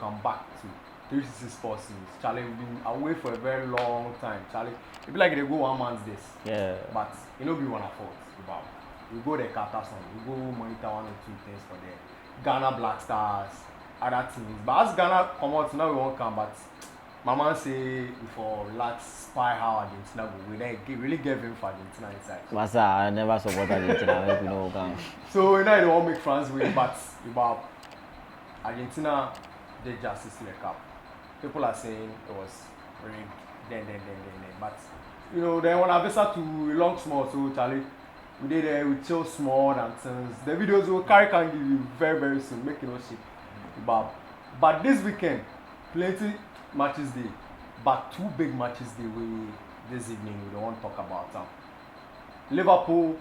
welcome back to 360 Sports News. Charlie, we've been away for a very long time. Charlie, it be like they go 1 month this. Yeah. But it no be one of us. We go the Qatar song, we go monitor 1 or 2 things for the Ghana Black Stars, other teams. But as Ghana come out, now we won't come. But Mama say for relax, spy how Argentina go. We then really gave him for Argentina inside. Masa, I never support Argentina. If you know, come. So now they won't make France win, but about Argentina did justice to the cup. People are saying it was rigged, then. But you know, then when I visit to long small, so Charlie, we did we chill small and things. The videos will carry can give you very soon, make you no shit. But this weekend, plenty matches day, but 2 big matches day we this evening we don't want to talk about them. Liverpool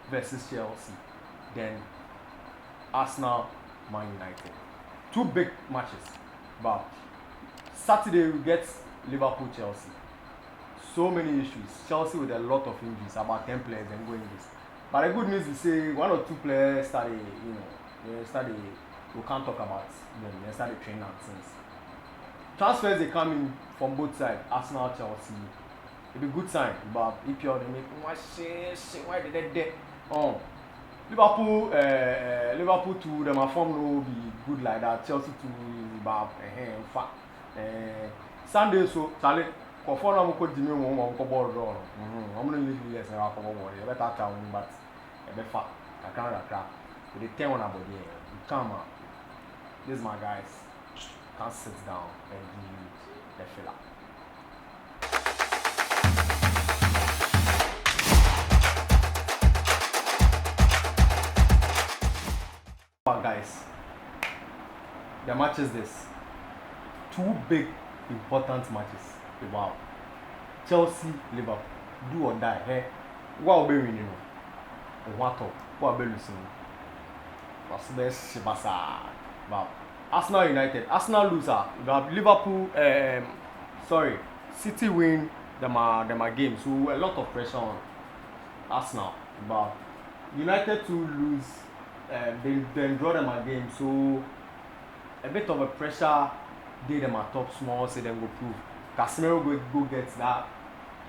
versus Chelsea, then Arsenal, Man United. 2 big matches. But Saturday we get Liverpool Chelsea. So many issues. Chelsea with a lot of injuries, about 10 players and going this. But the good news is say 1 or 2 players started, we can't talk about them. They started training and things. Transfers they come in from both sides, Arsenal, Chelsea. It be good sign, but if you're they make why did they Liverpool to them form no be good like that. Chelsea to about Sunday so Charlie for now go Jimmy won ko ball draw. I'm gonna leave you yes na ko ball. You better tell me but e be fa. I can't we dey 10 on about there. You come on. This my guys can't sit down and give you the filler. Guys, the match is this 2 big important matches. Wow, Chelsea, Liverpool, do or die. Hey, what will be winning? What will be losing? What's the best? Wow, Arsenal United, Arsenal loser. Liverpool, City win them game. So a lot of pressure on Arsenal. But United to lose. They draw them a game, so a bit of a pressure. They them a top small, say them go prove. Casemiro go get that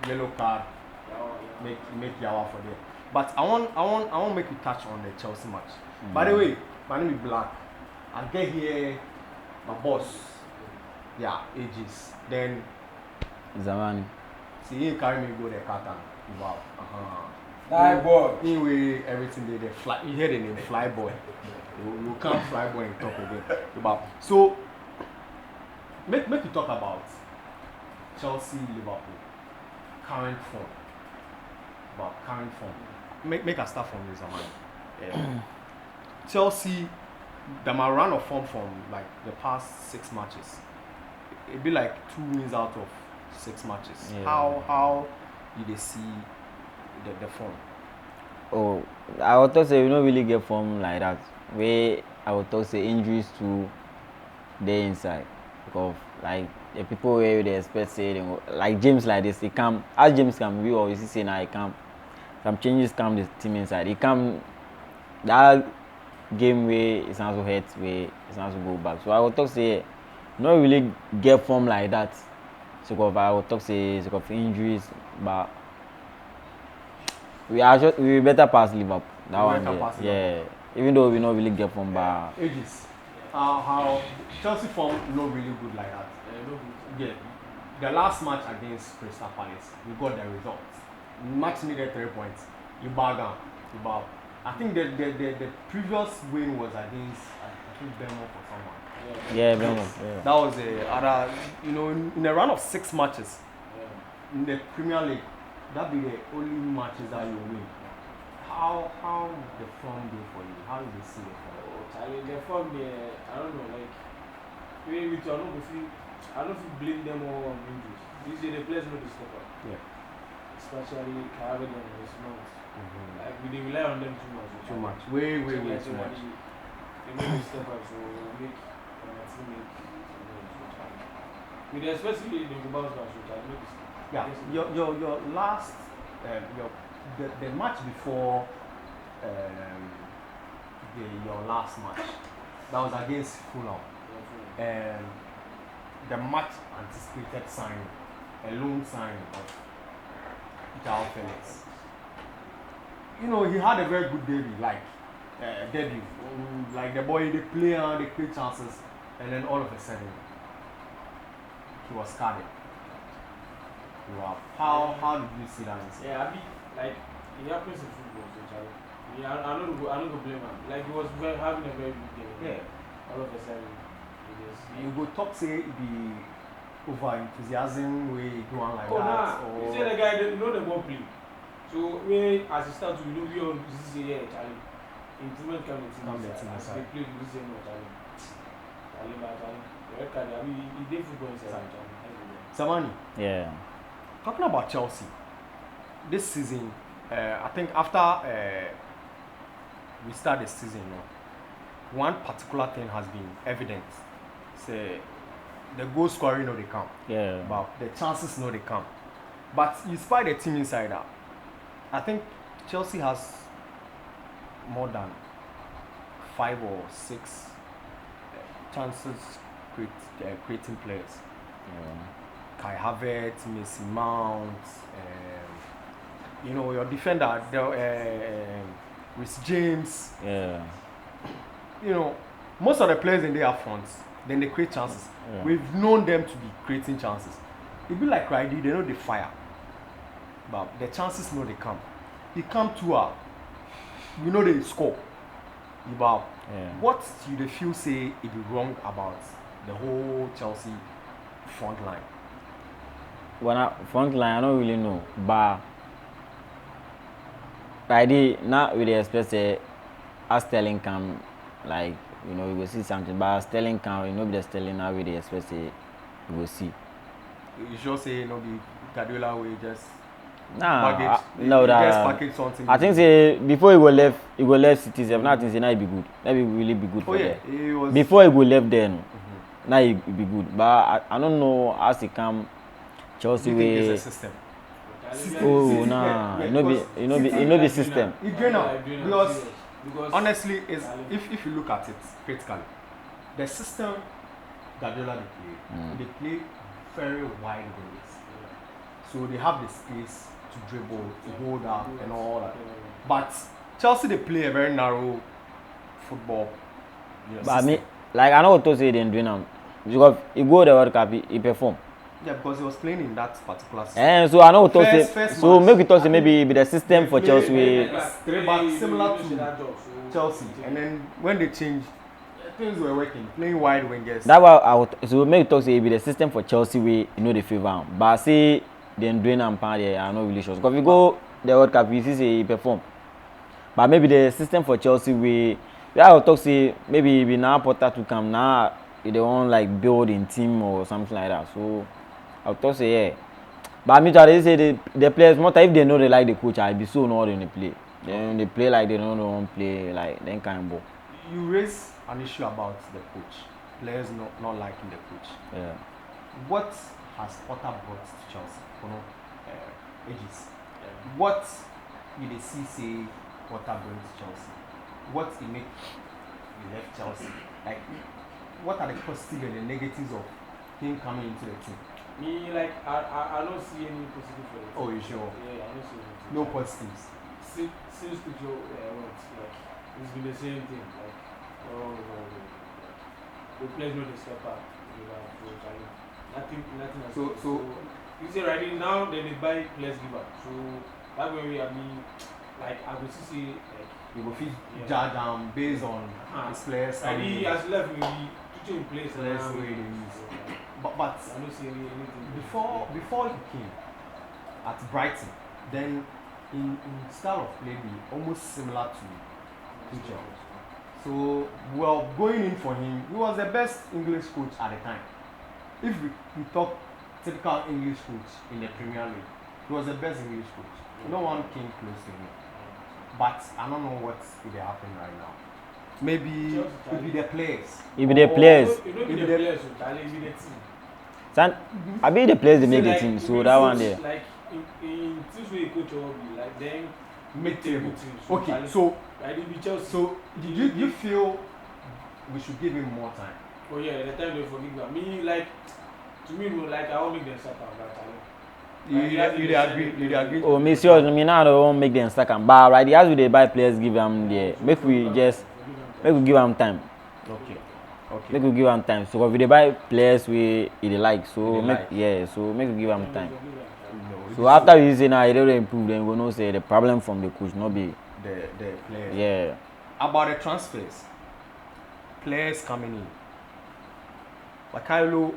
yellow card, make yawa for them. But I want make you touch on the Chelsea match. By the way, my name is Black. I get here, my boss, ages. Then Zamani. See he carry me go the Qatar. Wow. Fly boy. Anyway, everything they fly. You hear the name Fly Boy. You can't Fly Boy and talk again. So make you talk about Chelsea, Liverpool, current form. About current form. Make a start from this man. Chelsea, them a run of form from like the past 6 matches. It be like 2 wins out of 6 matches. Yeah. How did they see the form? Oh, I would talk say we don't really get form like that. Where I would talk say injuries to the inside because like the people where they expect say they go, like James like this, he come as James come we always say now he come some changes come the team inside. He come that game where it's not so hurt where it's not so go back. So I would talk say not really get form like that. So I would talk say of injuries, but we better pass Liverpool. That one, yeah. Even though we not really get from bar. Ages. How Chelsea form not really good like that. Yeah. The last match against Crystal Palace, we got the results. Match needed 3 points. You bargain. I think the previous win was against Bournemouth or someone. Yeah, Bournemouth. Yeah. That was other in a run of 6 matches in the Premier League. That be the only matches that you win. How the form do for you? How do you see it? The form there, I don't know, like maybe I don't blame them all on injuries. These days the players know to step up. Yeah. Especially Carver and Mount. Like we rely on them too much. Too much. Way too much. They know to step up, so make team make with especially the bounce back shoot, I know this. Yeah, your last the match before your last match that was against Fulham. the much anticipated signing, a loan signing of João Felix. You know, he had a very good debut, like the boy, they play and they create chances, and then all of a sudden, he was carded. Wow. How did you see that? Yeah, I mean, like it happens in football, so Charlie. Yeah, I don't go blame him. Like he was having a very good game. Yeah. All of a sudden, you go talk say the over enthusiasm way do one like that. Nah. Or You say the guy, you know the ball play. So we as a start, we all this is yeah, Charlie. Improvement coming as they play, we say no, Charlie. The red card, I mean, he did football inside Charlie. Samani. Yeah. Talking about Chelsea, this season, I think after we start the season, one particular thing has been evident. Say the goal scoring no they come. Yeah. But the chances no they come. But you spy the team inside out. I think Chelsea has more than 5 or 6 chances creating players. Yeah. Kai Havertz, Mason Mount, you know, your defender, Rhys James. Yeah. You know, most of the players in there up front, then they create chances. Yeah. We've known them to be creating chances. It be like Riley, they know they fire, but the chances know they come. They come to us, we know they score. About what you they feel say it be wrong about the whole Chelsea front line? Front line, I don't really know, but Friday now we expect say as Sterling can, like, you know, you will see something, but Sterling can, you know, the Sterling now we expect say you will see. You sure say no be Guardiola will just Nah, no that package something. I think say before he go left City, nothing say now he be good. That will really be good for them. He was Before he go left then, now he be good. But I don't know as he come Chelsea way. It's a system. Oh nah, you know the system. It drain out because honestly, is if you look at it critically, the system Guardiola they play very wide ways, so they have the space to dribble, to hold up, and all that. But Chelsea they play a very narrow football. But I mean, like I know what to say they doing now because he go the World Cup, he perform. Yeah, because he was playing in that particular system. And so I know what to say. So match, make it talk say maybe be the system for Chelsea. But similar to Chelsea, and then when they changed, things were working. Playing wide wingers. That's why I would so make it talk say be the system for Chelsea way you know the favor. But say then doing and pan there are not really sure. Because if you go the World Cup, you see say he perform. But maybe the system for Chelsea way, I would talk say maybe be now Potter to come now they want like build in team or something like that. So I would talk say yeah. But I mean they say the players more if they know they like the coach, I'll be so not in the play. Then they play like they don't want to play like then kind of ball. You raise an issue about the coach. Players not liking the coach. Yeah. What has Potter brought to Chelsea? Ages. What did they say Potter brings to Chelsea? What he make he left Chelsea? Like what are the positives and the negatives of him coming into the team? Me like I don't see any positive for it. Oh, you sure? Yeah, I don't see anything. No positives. Since Tuchel went, like it's been the same thing. Like the players know they step up. Nothing has So you say right now then they buy players giver. So that way I mean like I would see like you will feel judged down based on his players. And he has left with Tuchel in place. Players way they use. But I don't see anything before he came at Brighton, then in style of play be almost similar to Tuchel. So well going in for him, he was the best English coach at the time. If we talk typical English coach in the Premier League, he was the best English coach. No one came close to him. But I don't know what's going to happen right now. Maybe it be the players. It be the players. It be the players, it be the team. I be the players they make the team, so that one there. Like in this way, coach will be like then mid-table. Okay, so I did be Chelsea. So did you feel we should give him more time? Oh yeah, the time they forgive them. Me like to me no like I won't make them start out that time. You agree? Oh, me serious. Me now don't make them second. But right, as we dey buy players, give them the make we just make we give them time. Okay. Make we give them time. So if they buy players we they like, so They make like. yeah, so make we give them time. No, So after you say now, they don't improve, then we know say the problem from the coach, not be the players. yeah. About the transfers, players coming in. Mikhailo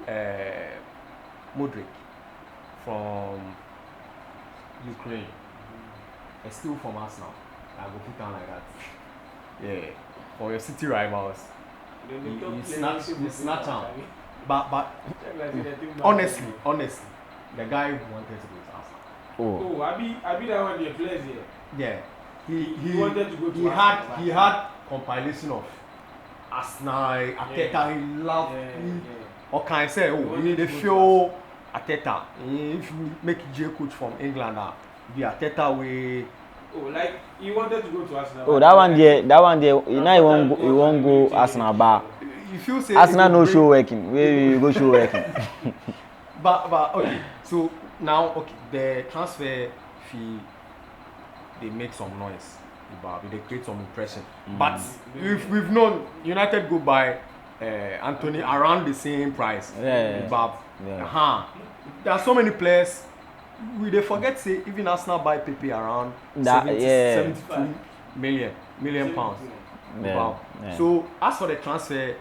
Modric from Ukraine. Still from Arsenal. I will put down like that. Yeah. For your city rivals. You snatch him. But honestly, the guy wanted to go to Arsenal. Oh, I be that one the players here. Yeah. He wanted to go to he Arsenal. he had compilation of Arsenal, Ateta, he loved or can I say, oh, they feel Ateta. If you make J coach from England, the Ateta way. Oh, like he wanted to go to Arsenal. oh, that one there, you know he won't go Arsenal, but If you say Arsenal no show working. We go show working. but okay, so now okay, the transfer fee they make some noise, they create some impression. But if we've known United go buy Anthony around the same price, Yeah. there are so many players. We they forget say even Arsenal buy Pepe around That- 72 million pounds. Yeah. Yeah. So as for the transfer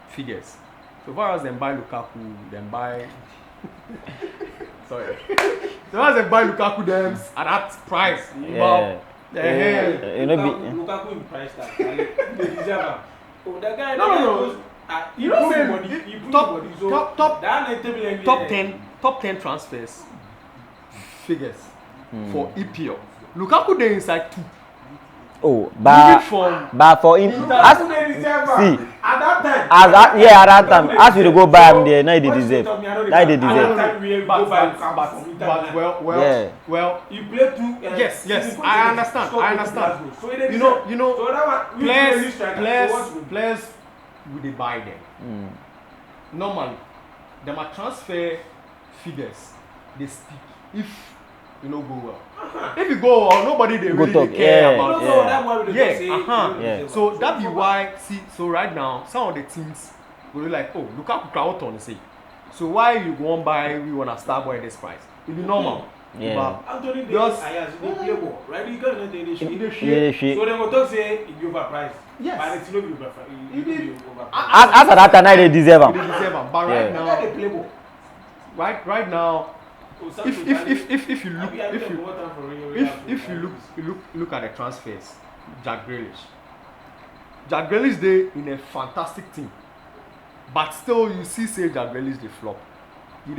figures, so far as them buy Lukaku, them buy sorry. So as them buy Lukaku them at that price. Yeah. Yeah. You know, Lukaku in price tag. They deserve him. Oh, that guy. No. You know, say he put top- body. So top- that 90 million top 10 transfers figures for EPL. Lukaku there inside 2. oh, Moving from but for him, as Lukaku they deserve see, him. At that time. at that time, as we dey go buy him there, now they deserve. That they deserve. Well, He played 2. yes, I understand. So they You know, deserve. So that one, players will they buy them. Normally, them are transfer figures. They speak. If you know go well, if you go well, nobody they Go really talk, they care yeah. about. So that's why we Yeah, say Yeah. So that be why so right now some of the teams will be like, oh, Lukaku crowd on say. So why you won't buy we want to start boy this price? It be normal. Yeah. Anthony Just- Davis, they play ball, right? You can't they If shit. they Yeah, share, shit. So they will talk say it be overpriced. Yes. But it's not be overpriced. It did. overpriced. As at that time, now they deserve they him. deserve them. But right Yeah. now, They play ball. right now, Oh, if you look if you look at the transfers, Jack Grealish dey in a fantastic team, but still you see say Jack Grealish dey flop. You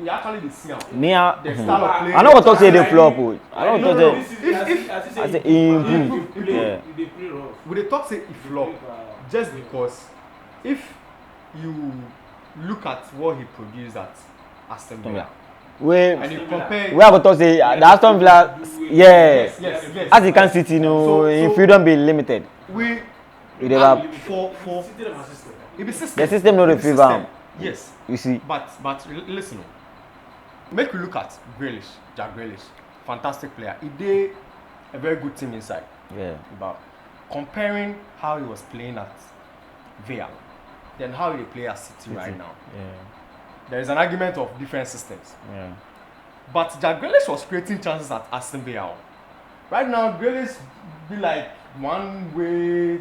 actually dey see am. Me, The style of play. I know what to say they flop. Oh. I know what to say. I say improve. improve. Yeah. They play rough. We dey talk say e flop just because if you look at what he produced at Aston Villa and you compare We have to say the Aston Villa, yeah. yes. As you can see, you know, So- in freedom be limited. we You dey have for City them assistant. it be system. the system no dey It be favour system. am. Yes. You see, But listen, make we look at Jack Grealish, fantastic player. He did a very good team inside. yeah. But comparing how he was playing at Villa, then how he play at City right now, Yeah. there is an argument of different systems. Yeah. But Jack Grealish was creating chances at Aston Villa. Right now, Grealish be like one way,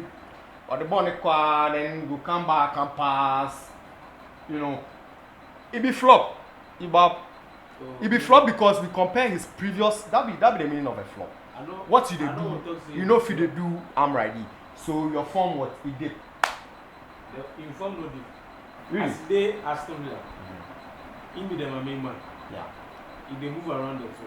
or the ball then go come back and pass. You know, it be flop. It be flop because we compare his previous. That be the meaning of a flop. What you dey do, you know if you dey do I'm ready. So your form what it did. The inform no dey. Really? As they Aston Villa, him be them main man. Yeah. If they move around them, so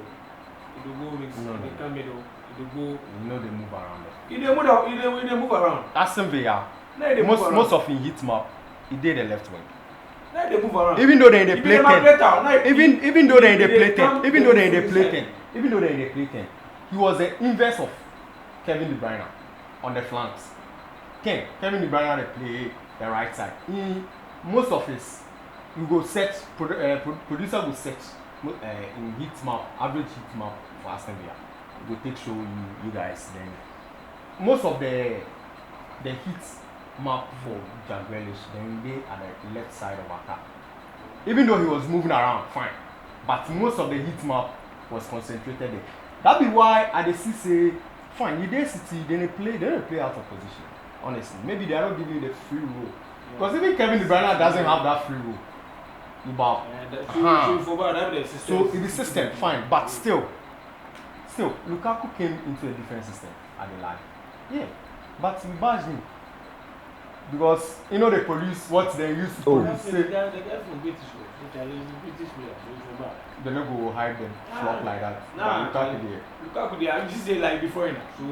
if they go mix, No, if they no. come middle, if they go, You know they move around there. if they move around, Aston Villa, now they move around. most of him hit map, he did the left wing. Now they move around. Even though they in the If play them a 10, play down, now even though they in the if they play 10, come, even they though they in the move play inside. 10, even though they in the play 10, he was the inverse of Kevin De Bruyne on the flanks. Kevin De Bruyne they play the right side. Most of his, you go set, producer will set in heat map, average heat map for Aston Villa. It will take show you guys. Then most of the heat map for Jack Grealish, then they at the left side of attack. Even though he was moving around, fine, but most of the heat map was concentrated there. That be why at the CC, fine, you dey City, then they play out of position. Honestly, maybe they are not giving you the free roll. Because even Kevin De Bruyne doesn't have that free roll. So in the system, fine, but still, Lukaku came into a different system at the line. Yeah, but we bash him because you know they produce what they used to produce. They don't go hide them flop like that. Lukaku there. I just say like before now. So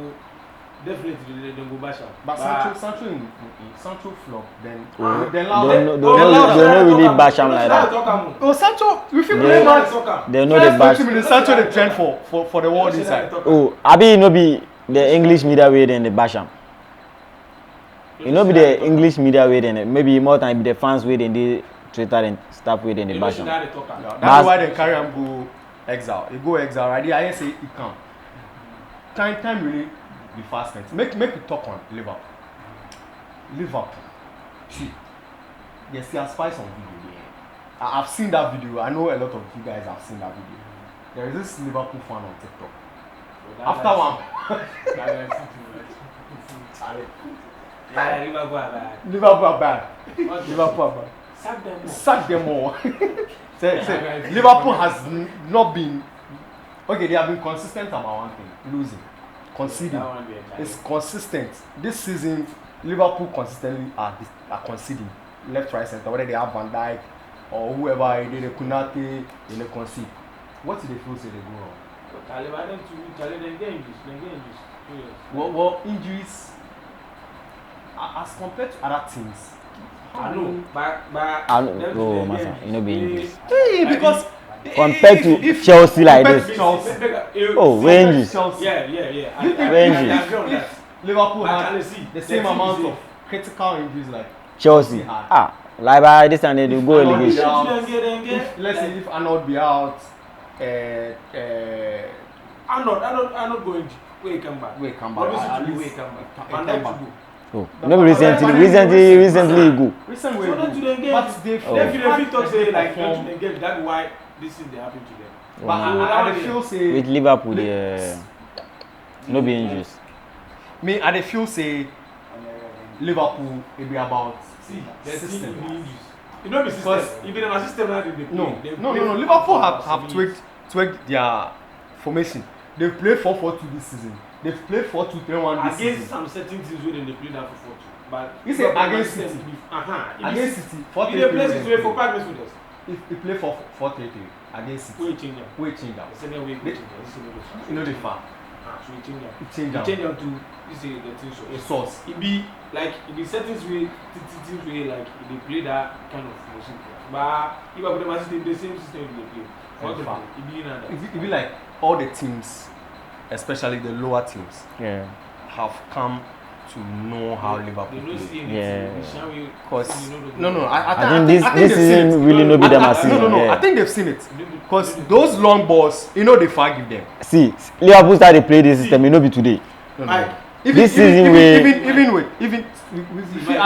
definitely they go bash him. But Sancho flop. Then they don't really bash him like that. Oh, Sancho, if you play match, they know the bash. Sancho the trend for the world inside. Oh, Abi no be the English media way then the bash him. It no be the English media way then maybe more time be the fans way then they Twitter and stuff way then the bash him. That's why they carry him go exile. He go exile. Right? I say he come. Time really be fast. Make we talk on Liverpool. See, they still spice on video. I've seen that video. I know a lot of you guys have seen that video. There is this Liverpool fan on TikTok. After one. Liverpool are bad. Sack them all. say, Liverpool has not been. Okay, they have been consistent about one thing, losing, conceding. It's consistent. This season, Liverpool consistently are conceding left, right, center. Whether they have Van Dijk or whoever, they Kunate, they concede. What do they feel say they go wrong? Well, injuries as compared to other teams. I know, but Masa, you know be injuries. Hey, because compared to Chelsea like this. Oh, ranges. Yeah. Ranges. Liverpool had the same amount of critical injuries like Chelsea. Like by this time they do go relegation. Let's say if Arnold be out, Arnold going. Wait, come back. At least Van Dijk to go. Oh, no, recently he go. Recently, but they talk say like that's why this thing they happen to them. But I feel say with Liverpool, they no be injuries. Me, I feel say Liverpool it be about system. You know, because if it's a system, they play. No. Liverpool have tweaked their formation. They play 4-4-2 this season. They've played 4-2-3-1 this season. Against some certain teams where they play that for 4-2. But you say against City. Against City. 4-3-3. If they play City for 5 minutes with us. If you play 4-4-3 against City. We change them. You know the far. So we change them. Change them to this is the team show. A source. It be like in the settings way, teams way like they play that kind of motion. But if I put them as the same system they play. It be like all the teams, especially the lower teams, have come to know how Liverpool play. Yeah. Because I think this season really no be them as season. No. I think they've seen it. Because those long balls, they forgive them. See, Liverpool started to play this system, it no be today. No. This season if you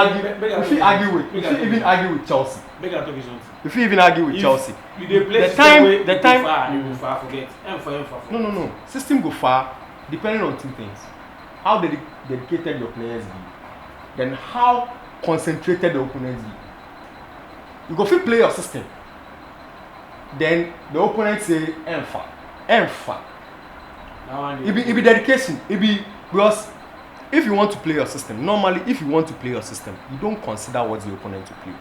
argue with Chelsea. If you even argue with Chelsea, the time forget. No. System go far depending on two things: how dedicated your players be, then how concentrated the opponents be. You go fit play your system, then the opponent say Emfa. It be dedication. It be because if you want to play your system, normally if you want to play your system, you don't consider what the opponent to play.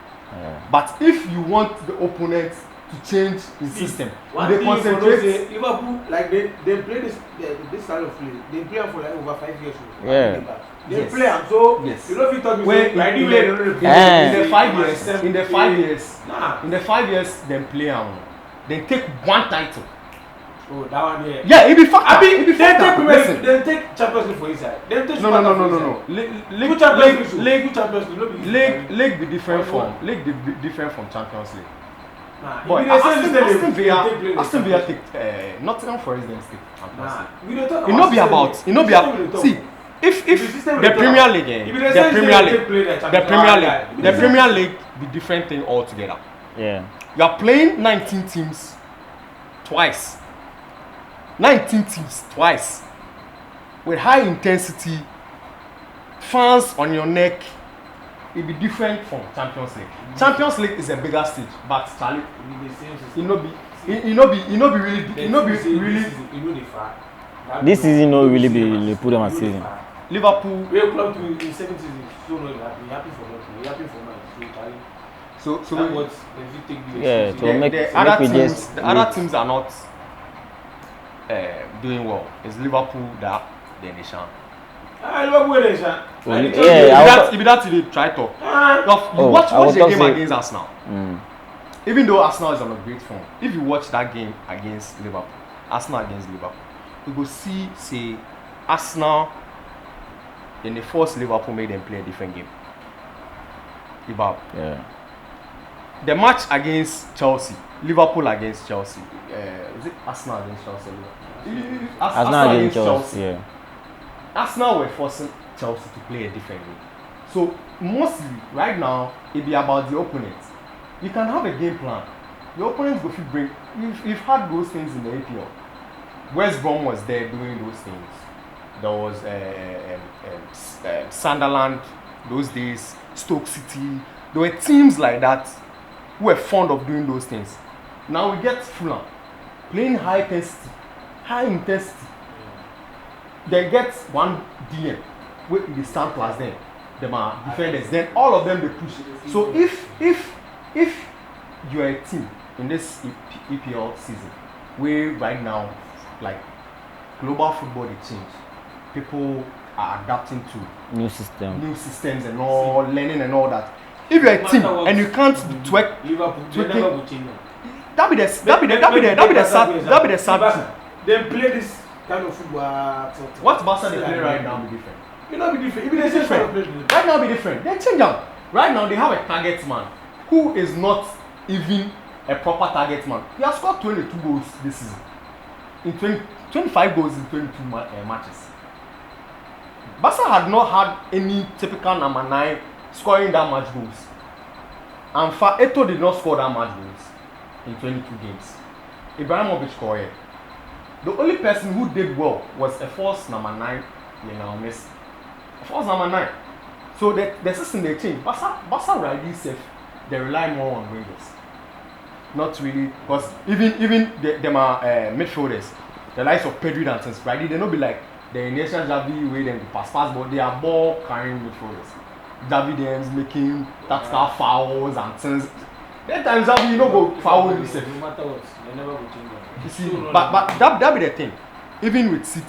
But if you want the opponent to change his system, they concentrate. Liverpool, like they play this style of play. They play for like over 5 years. They play them, so you know if you talk in the 5 years, they play them. They take one title. Oh, that one there. Yeah, it be fucked I up. mean, It be fucked up. Listen. they take Champions League for inside. They take No. League be different from Champions League. Nah, But if they say Aston Villa take Nottingham Forest them take Champions Nah, League. we don't talk It no be about. It no be about. See, if the Premier League, the Premier League be different thing altogether. Yeah. You are playing 19 teams twice. 19 teams twice with high intensity, fans on your neck. It be different from Champions League. Champions League is a bigger stage, but Charlie, it no be really. This season no really be Liverpool them a season. Liverpool. We club to in 7 seasons, so no happy for nothing. We happy for man. So that what the take the Yeah, season. so make the other teams are not doing well. It's Liverpool that the nation. Liverpool nation. Yeah, If that they try to. You Oh, watch I was the talk game say- against Arsenal. Mm. Even though Arsenal is on a great form, if you watch that game against Liverpool, Arsenal against Liverpool, you go see say Arsenal in the first Liverpool made them play a different game. Yeah. The match against Chelsea, Liverpool against Chelsea, is it Arsenal against Chelsea? Arsenal against Chelsea. Yeah. Arsenal were forcing Chelsea to play a different game. So mostly right now it be about the opponent. You can have a game plan. Your opponents go fit bring. You've had those things in the APL. West Brom was there doing those things. There was Sunderland those days, Stoke City. There were teams like that who were fond of doing those things. Now we get Fulham playing high intensity. They get one DM where they stand plus them. Them are defenders. Then all of them they push. So if you are a team in this EPL season, where right now, like global football they change, people are adapting to New systems and all, learning and all that. If you're a team and you can't twerk, Liverpool, they never will change them. that be the sad thing. They play this kind of football. What Barca they play right now be different. It not be different. It be the same kind of play. Right now be different. They change them. Right now they have a target man who is not even a proper target man. He has scored 22 goals this season. In 25 goals in 22 matches. Barca had not had any typical number 9 scoring that much goals. And Eto did not score that much goals in 22 games. Ibrahimovic scored. The only person who did well was a false number 9, Lionel Messi. A false number 9. So the system they changed. Barca already safe. They rely more on wingers. Not really, because even them are midfielders. The likes of Pedri and things, right? They don't be like the Inesia Javi way them pass, but they are ball carrying midfielders. Javi them making tactical fouls and things. That time Javi go foul himself. No matter what, they never will change them. You see, but that be the thing. Even with City,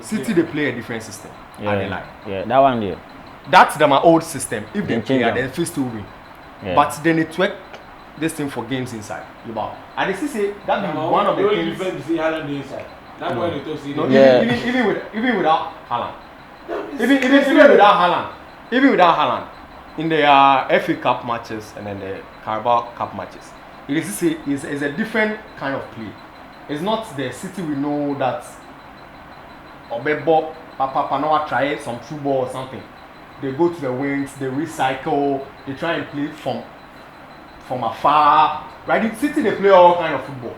City they play a different system. Yeah, that one there. That's them my old system. If they play, change then still win. Yeah. But then it work this thing for games inside. And they say that be one of the things. Different to see Haaland inside. That's why they talk. No, Yeah. even without Haaland. Even without Haaland, in the FA Cup matches and then the Carabao Cup matches, it is a different kind of play. It's not the City we know that Obebo, Papa Noah try some true ball or something. They go to the wings, they recycle, they try and play from afar. Right? In City they play all kind of football.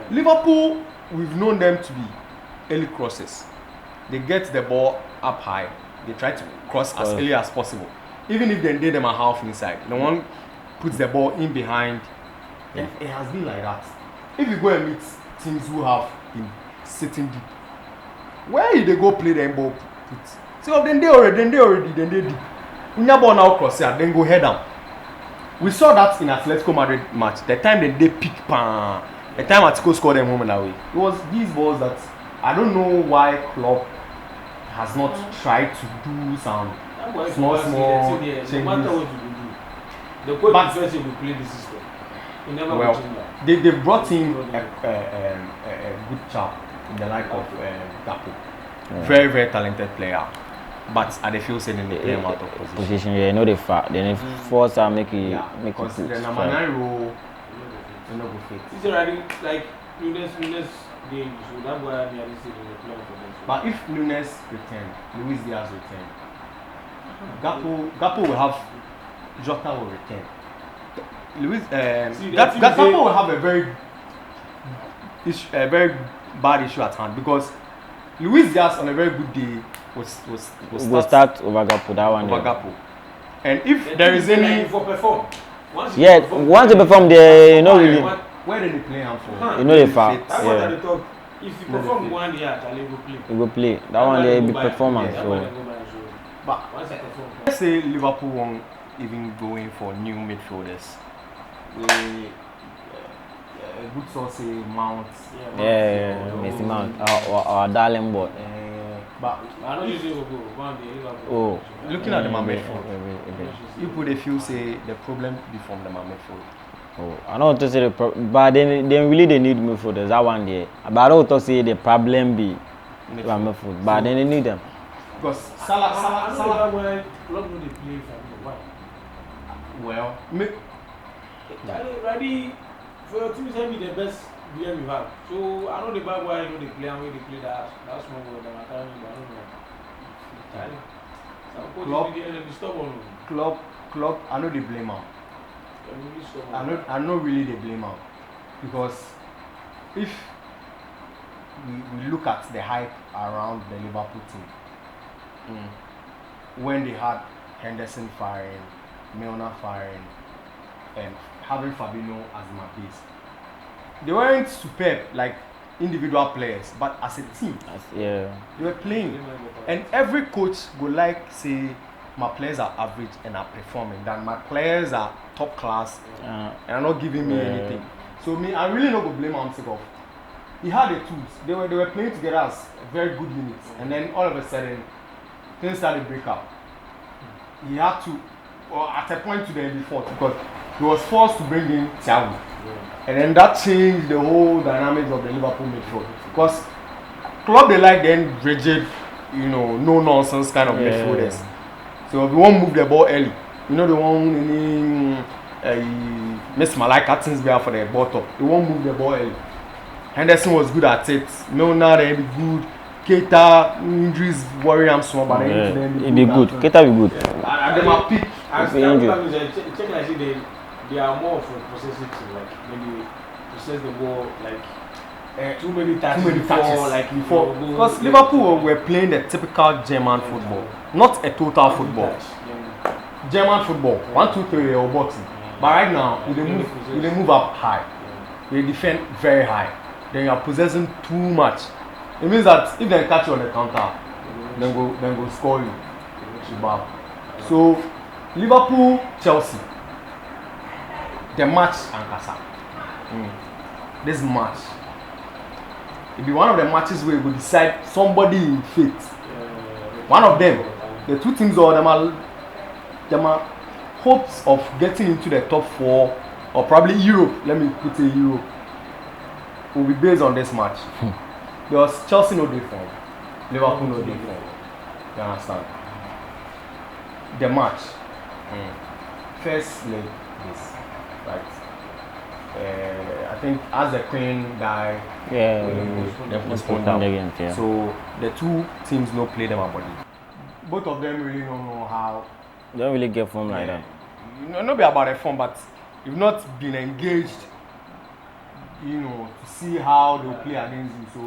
Liverpool, we've known them to be early crosses. They get the ball up high. They try to cross as early as possible. Even if they did them a half inside. No one puts the ball in behind. It has been like that. If you go and meet teams who have been sitting deep, where they go play them ball put? So then they already deep. When your ball now cross here, then go head down. We saw that in Atletico Madrid match. The time they pick pan. The time Atletico scored them home and away. It was these balls that I don't know why Klopp has not tried to do some small changes. No matter what you do, the coach defense will play the system. He never well, got that. they brought in a good chap in the like of Gakpo. Very, very talented player. But at the field saying they play him out of position. Yeah, no, they fat. Then if force her make it make it because put the number 9 role, you know, go fit. It's already like Nunes game, so that's why I didn't say they were playing for them. But if Nunes return, Luis Diaz return, Gakpo will have Jota will return. Gakpo will have a very bad issue at hand because Luis Diaz on a very good day will start over Gakpo that one. Over Gakpo. And if there is any for perform, once you perform, they really. Where did they play him for? You know they fat. That's what they talk. If you perform one year, Charlie will play. He will play. That one they be performance. But once I perform, let's say Liverpool won't even go in for new midfielders. A good source say Mount. Yeah, Messi Mount. Our darling boy. But I don't usually go one day Liverpool. Oh, looking at the midfield, you put a few say the problem be from the midfield. Oh, I don't want to say the problem, but they really they need midfielders. That one there. But I don't want to say the problem be midfield. But then they need them. Because Salah. Why Klopp no dey play for why? Well, Ready for your team to be the best DM you have. So I know the bad why you know they play and when they play that small ball that I don't know. Klopp, I know they blame him. I know really they blame him because if we look at the hype around the Liverpool team, when they had Henderson firing, Milner firing, and having Fabinho as my base, they weren't superb like individual players, but as a team, they were playing. And every coach would like say, my players are average and are performing, than my players are top class and are not giving me anything. So I really not go blame him of. He had the tools. They were playing together as very good units, and then all of a sudden things started to break up. He had to, or at a point to the default, because he was forced to bring in Thiago. And then that changed the whole dynamics of the Liverpool midfield. Because Klopp they like then rigid, no nonsense kind of midfielders. So if you won't move the ball early, they won't miss Malika Tinsberg for the ball top. They won't move the ball early. Henderson was good at it. Milner they be good. Keita injuries worry him small, but he be good. Keita be good. And them are pick. Check like they are more of a possessive team. Like when they possess the ball, like too many touches before. Because Liverpool were playing the typical German football, not a total football. German football, 1, 2, 3 or boxing. But right now, they move up high. They defend very high. Then you are possessing too much. It means that if they catch you on the counter, then go score you. So Liverpool, Chelsea, the match and Casa. This match, it be one of the matches where we decide somebody in fate. One of them, the two teams or them are hopes of getting into the top 4 or probably Europe. Let me put it Europe. Will be based on this match. Because Chelsea no dey form, Liverpool no dey form. You understand? The match, first leg is right. I think as the Queen guy, they postponed them. Again, So the two teams no play them body. Both of them really don't know how. They don't really get form like that. Not be about the form, but you've not been engaged. To see how they'll play against you. So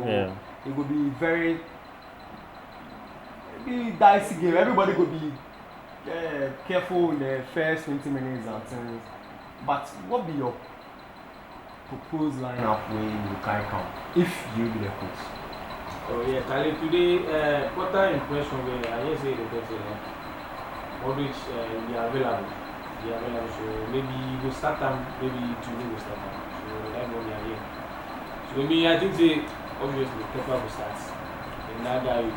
it will be very dicey game. Everybody will be careful in the first 20 minutes and things. But what be your proposed lineup where you will carry come if you be the coach? Oh yeah, Kali, today, what I impression where I say the person, Modric, they are available. So maybe you will start them, maybe today will start them. So I think obviously Kepa will start. And that guy will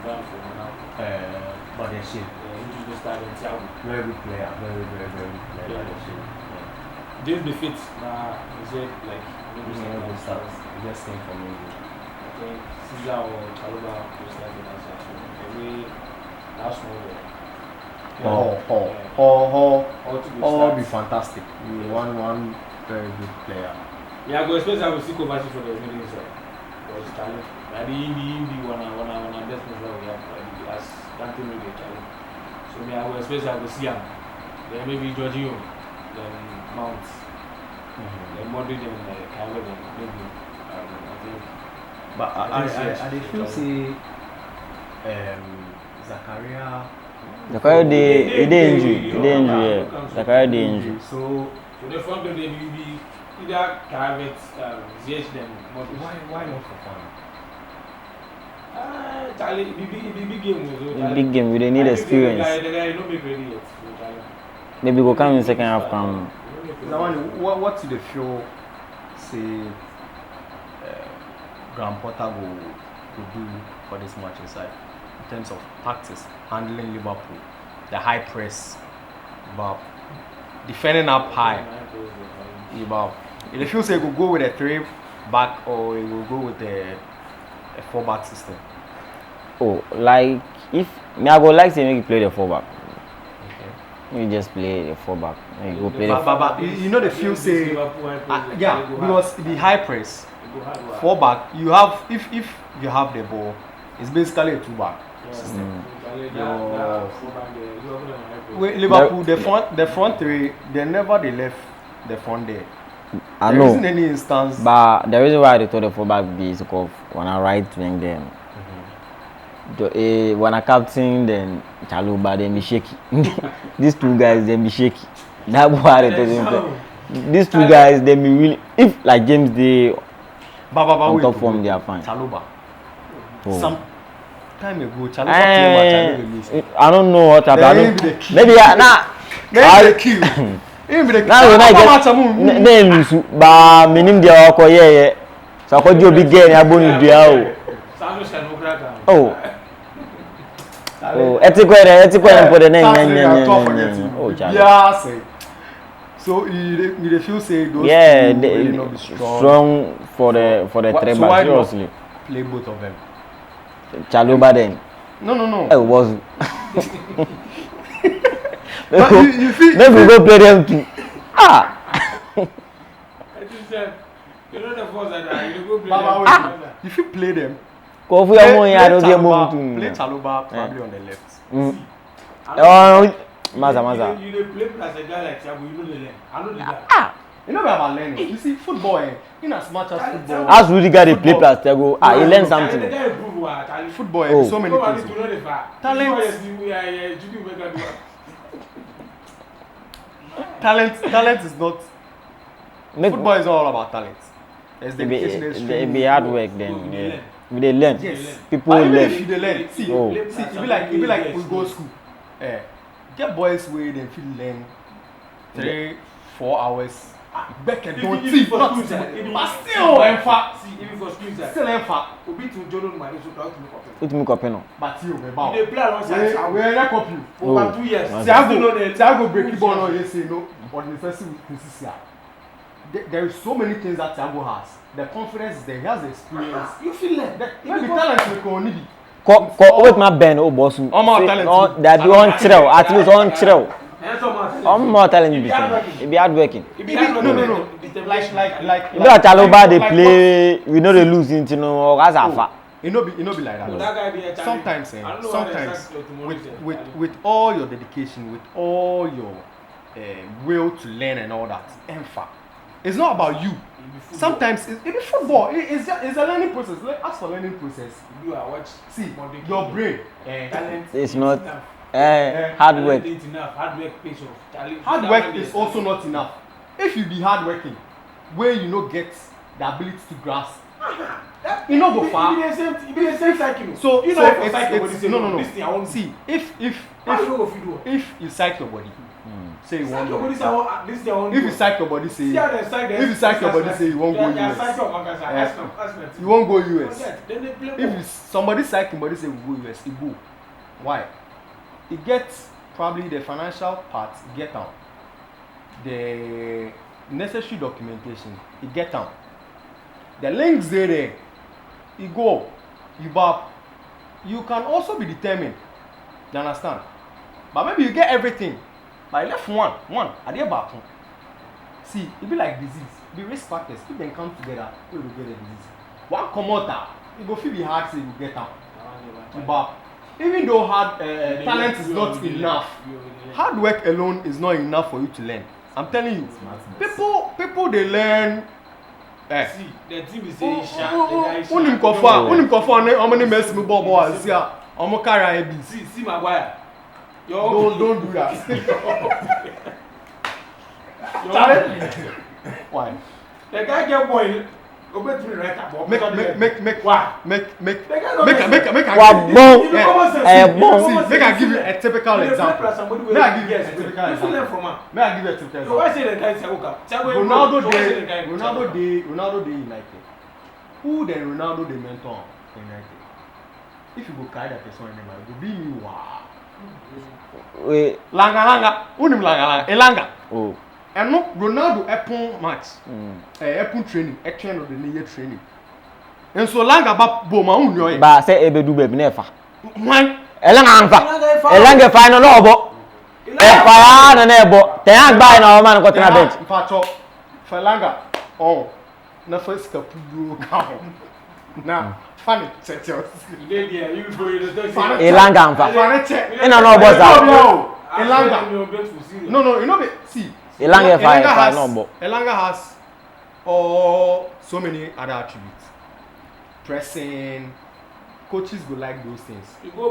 ban for now. But they should. He will start in Thiago. Very good player. Very, very, very good player. James the fit. Nah, he said like maybe Good start. start. Just think for me. I think Caesar or Chaluba will start with us. Maybe that's one way. All be fantastic. One very good player. Yeah, I go expect I will see Kovacic for the middle side. Because talent. Like the indie one best player we have as Dante maybe talent. So me I will expect I will see him. Then maybe Jorginho, then Mount, then Modric, then Cairo, then maybe I think. But I feel say Zakaria. Zakaria dey injury. Zakaria dey injury. So the front of them will be either Carvet, Ziyech, then Modric. why not for fun? Charlie, it be big game. Big game, we dey need experience. The guy no make ready yet. So, Charlie. Maybe go come in second half. Come. What do they feel? Say, Graham Potter go do for this match inside in terms of tactics, handling Liverpool, the high press, but defending up high. About if you say go with a 3-back or you will go with a 4-back system. Oh, like if me I go like say make you play the 4-back. Okay. You just play the 4-back. You go play But you know the feel say yeah, because the high press 4-back you have if you have the ball, it's basically a 2-back system. Liverpool the front three they never left the front there. I There know. isn't any instance. But the reason why they told the 4-back be is because when I right wing them, when I captain then Chaluba then be shaky. These two guys then be shaky. That's why they told them. These two guys they be really if like James they on top form they are fine. Chaluba. Oh. Some time ago, Chaluba played much. I don't know what happened. Maybe the key. Maybe nah. Maybe the key. Maybe the key. Now when I get then lose, but minim dia oko ye. So ko di obi get ni abonu dua o. Oh. Oh, etiko for the name. Oh, Charlie. Yeah, say. So you feel say those Yeah, two they really not be strong. strong for the So 3 why back not seriously. play both of them? Chaluba then. No. It was. But you feel Maybe we go play them too. Ah. You know the force that you go play. Baba, wait. If you play them, Kofi Amon ya don't get move play to. Chaluba probably on the left. Oh, Maza. You dey play as a guy like Thiago, you know the learn. I know the guy. You know about learning. You see, football, in as much as football, As Rudiger they play plus Thiago, he learn something. The guy improve what? Charlie. football, Oh. so many Nobody things. to know the fact. Talent is not. Make Football is not all about talent. There's dedication. There's it training. be hard work then. Yeah. We dey learn. Yes. People And even learn. if they learn, see, Oh. it be like we go school. Get boys where they feel learn 3-4 hours. Back and don't see, not but still, in fact, Even for school, still, in fact, Obi to Jordan Mane so proud to look up. Put me copy no. but you, You dey play alongside we Thiago are not copy. for Oh. over 2 years. Wow. Thiago break ball no yes no, but the first thing there is so many things that Thiago has. The confidence is there. He has the experience. You feel like Maybe talent we can need. Wait my Ben oh boss. More talent. Oh, that be on trail. At least on trail. I'm More talent you be saying. It be hard working. No. Like. You know at Chaluba they play. We know they lose into no. That's a fact. It no be like that. Sometimes with all your dedication, with all your will to learn and all that, it's not about you. Sometimes it's football. It's a learning process. Ask for learning process. You are watch. See, your brain. Talent. It's not hard work. Hard work pays off. Hard work is also not enough. If you be hard working, where you no get the ability to grasp, you no go far. It be the same cycle. So you know it's no. This thing I want. See, if you psych your body, say you want This thing I want. if you psych your body, say if you psych your body, say you won't go US. You won't go US. If somebody psych your body, say we go US, you go. Why? It gets probably the financial part get out. The necessary documentation, you get them. The links there, you go, you bop. You can also be determined. You understand? But maybe you get everything. But you left one, at the back. See, it be like disease. The risk factors, if they come together, we will get a disease. One commodity, it will feel hard to get out. But even though talent is not enough, hard work alone is not enough for you to learn. I'm telling you, people they learn. See, the team is saying Unim kofa, how many mess me bobo as here? I'm a carry IB. See Maguire. Don't do that. Why? The guy get boy. Make I give you a typical example. Ronaldo Day United. Who then Ronaldo the mentor United? If you go carry that person in it will be me wow. Langa. Unim Elanga. Oh. And no Ronaldo epon match. Epon training, train of the year training. And so Langa ba boma unyo. Ba say ebedu be nefa. Why? Elanga final no obo. Efa na na ebo. Ten agba na o man ko tena bench. Facho. Langa. Oh. Na first cup do come. Na funny Chelsea. Elanga amfa. Ina no boss out. Elanga. No, you know see. Elanga has so many other attributes. Pressing, coaches go like those things. You go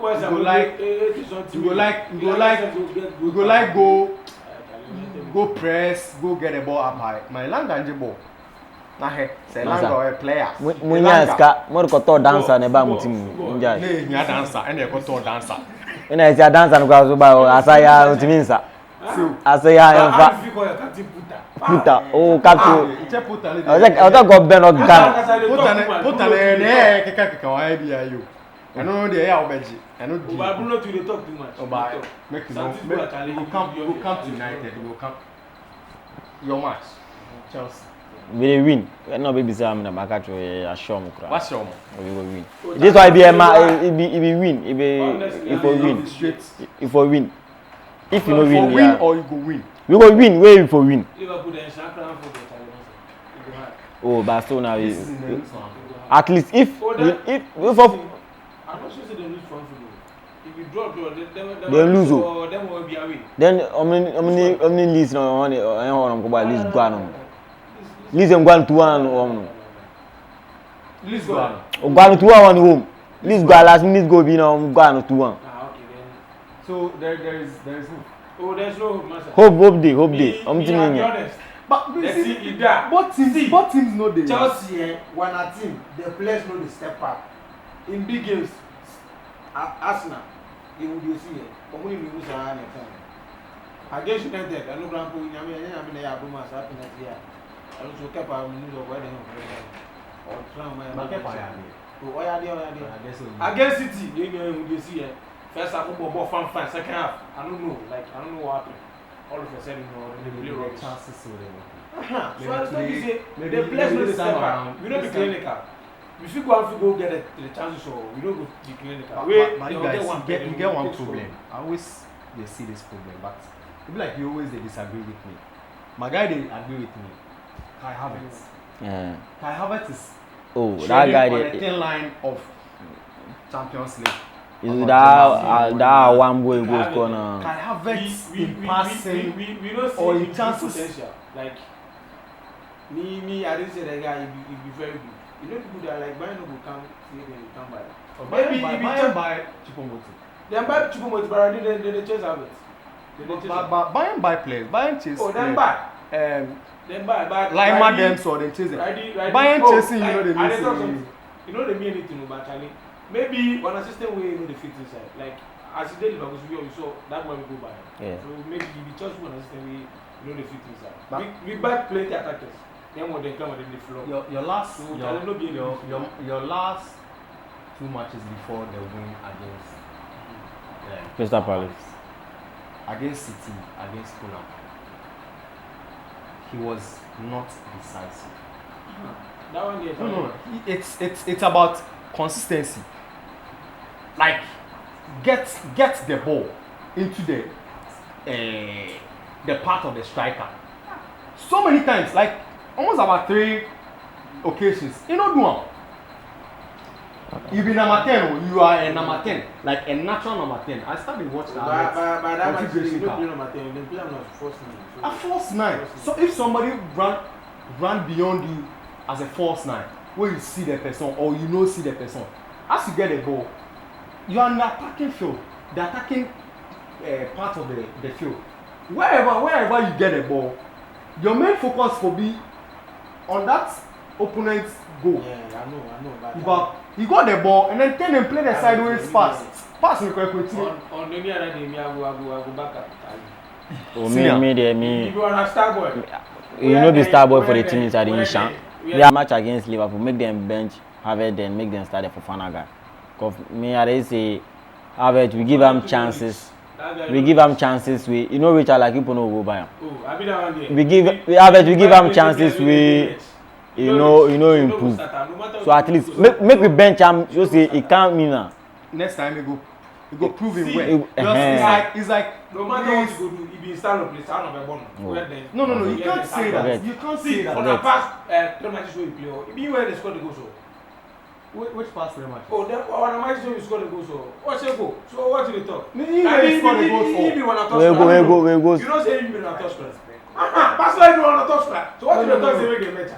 go press, go get the ball up high. My Elanga and ball. Na he, say Elanga a player. Munya ska, mo ko to dancer na ba mutim nja. Ne nya dancer, e na ko to dancer. Ina isi dancer no kwa so ba asaya mutiminsa. Asaya enfa. Puta, oh captain. I don't go Ben of Ghana. Puta ne keka wa bia yo. I know the air obeji. I know the Bruno to talk too much. Oba make you know. Go come to United, go come. Your match. Chelsea. We win. No baby say am na baka to assure me kra. What's your We will win. This why be it win. If we win. If we win. If you no win, win or you go win. We go win. Where we for win? Liverpool then Shankar for the challenge. Oh, Barcelona. At least if I'm not sure they lose one for you. If you draw, they lose. Them will be away. Then how many leads no one on go at least go on. Leads them go 2-1 Leeds go on. Go 2-1 home. Leads go last minute go be now go on 2-1. Okay then. So there is hope. Oh, there's no hope, master. Hope day. But both teams know they. Chelsea, when a team, the players know they step up. In big games, Arsenal, they will see it. But when you lose against United, I know Grandpa, I mean, they are boomers happiness here. I also kept our news of where they are. Or try my against City, you see it. First half football fun, second half. I don't know what happened. All of a sudden, they play rubbish. Chances so So the players know the step up. We don't be clinical. If you go and go get the chances, or we don't go be clinical. But you guys, you get one problem. I always they see this problem, but it be like you always they disagree with me. My guy they agree with me. Kai Havertz. Yeah. Kai Havertz is that guy on the thin line of Champions League. Is that one boy goes corner? Kai Havertz in passing we don't see or in chances. Potential. Like me, I didn't say that guy he be very good. You know people that are like Bayern will come see them come by. Maybe Bayern buy Choupo-Moting. They buy Choupo-Moting, but they chase Havertz. But Bayern buy players. Bayern chase. Oh, then buy. Then buy. But Lima them so they chase them. Bayern chasing, you know they miss. You know they mean anything about Charlie. Maybe one assistant way you know the fit inside. Like as they Liverpool we saw that one we go by. Yeah. So maybe if you just one assistant way you know the fit inside. We back plenty attackers. Then when they come and they floor. Your last so your last 2 matches before the win against Crystal Palace. Against City, against Fulham. he was not decisive. That one there. No. It's about consistency. Like get the ball into the path of the striker. So many times, like almost about 3 occasions. You know, do one. You be number 10, you are a number 10, like a natural number 10. I started watching that. But that much you don't play number 10, then play number false 9. A false 9. So if somebody run beyond you as a false 9, where you see the person or you know see the person, as you get the ball, you are in the attacking field, the attacking part of the field. Wherever you get the ball, your main focus will be on that opponent's goal. Yeah, I know. But you got the ball and then turn and play the sideways pass. Pass in quick. On the other day, I go back up. Oh, me. If you are a star boy, You know the star boy for the team inside the Inshan. We are match against Liverpool. Make them bench Harvard, then make them start for Fanaga. Cause me, I say Harvard, we give them chances. We give them chances. You know which are like people no go by him. Oh, I be that one day. We give them chances. You know improve. So at least make we bench him. You see, it can't mean now. Next time you go prove him well. It's like no matter what you go do, if you install a place, I don't know about No, you can't say that. You can't say that. On the past 3 matches where you play, if you where they score the goal, so which past 3 matches? oh, on the matches where you score the goal, so what's your goal? So what do you talk? He scored the goal for. If you want to We go. you don't say you been a touch score. Pass like you want to touch score. So what do you talk? Say make a match.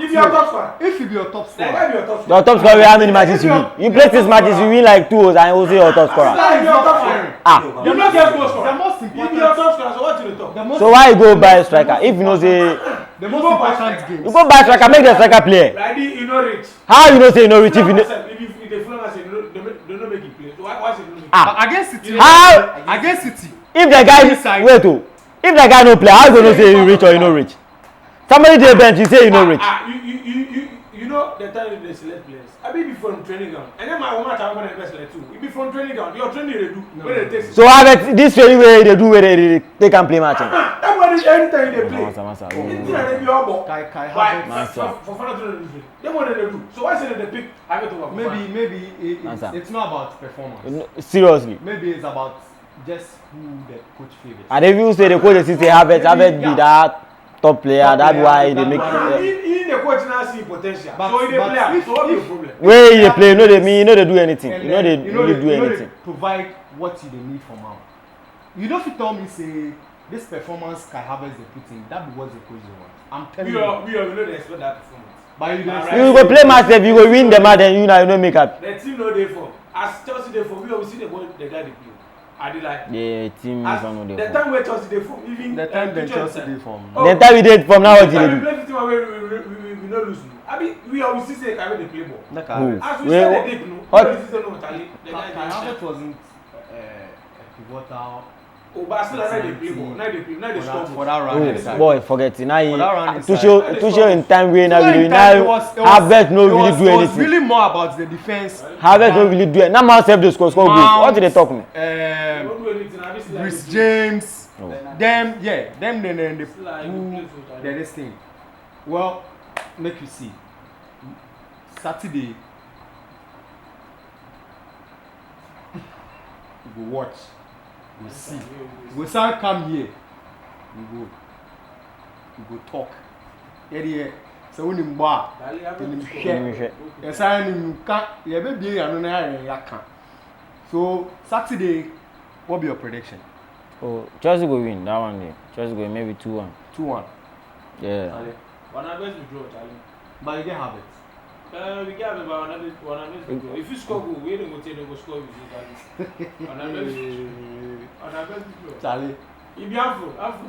If you are top scorer, if you be your top scorer, like be your top scorer. Your top scorer, how many matches you win? You play 6 matches, you win like 2 and also your top scorer. Like your top scorer. You not get goal scorer. the most If important. you are top scorer, so what do you talk? So why you go buy a striker? If you know say The most important game. you go buy a striker, make the striker play. Like you know rich. How you know say you know rich if you know? If they flow say they don't make it play. So why should you make it? Against City. How? Against City. If the guy wait oh, if the guy no play, how you gonna say you rich or you no rich? Somebody dey bench, you say you no rich. You know the time they select players. I be from training ground, and then my woman I want to invest like too. You be from training ground, your training they do where they take. So how about this training way they do where they take and play matching? That one is anytime they play. Masa. It's not they be all ball. Kai Why? Havertz. For fun to do. They want to do. So why say they pick Havertz over? Maybe Answer. it's not about performance. Seriously. Maybe it's about just who the coach favors. And if you say the coach say Harvard be that top player, that's why they make. In the coach now see potential. So in the player, so what be the problem? Where they play, you know they do anything. You know they really do anything. They provide what you need from them. You don't fit tell me say this performance Kai Havertz they put in, that be what the coach want. I'm telling you. We know they expect that performance. But you don't. You go play match, if you go win the match, then you know make up. The team know they for. As Chelsea they for, we always see the guy they play. I did like. Yeah, team is one of the them. time where Chelsea they for, even The time when Chelsea did from. The time we did from now on till we play 15 we no lose. I mean, we always see say Kai they play ball. Like Who? As we said they did no. What? We always say no Charlie. The guy Kai they Havertz wasn't a pivotal oh, but still now they play ball. Now they play. Now they score for goal. that round. Oh, boy, forget it. Now For that round to inside. show in time where now So we in now time, it was- Harvard no really do It was anything. really more about the defense. Harvard no really do it. Now man save the score goals. What did they talk me? They don't do anything. I just like Rhys James, Oh. them then the Still like who play for Charlie. this thing. Well, make you see. Saturday, you go watch, you see. We start come here, you go talk. Yeah. So when you bar, Charlie, I'm you not share. sure. Yes, I you can't. You be you know So Saturday, what be your prediction? Oh, Chelsea go win that one day. Chelsea go win maybe 2-1. 2-1. Yeah. One of us will draw, Charlie. But you get have it. We get about one of us will draw. If you score goal, we don't go take no go score with you, Charlie. One of us will draw. Charlie. If you have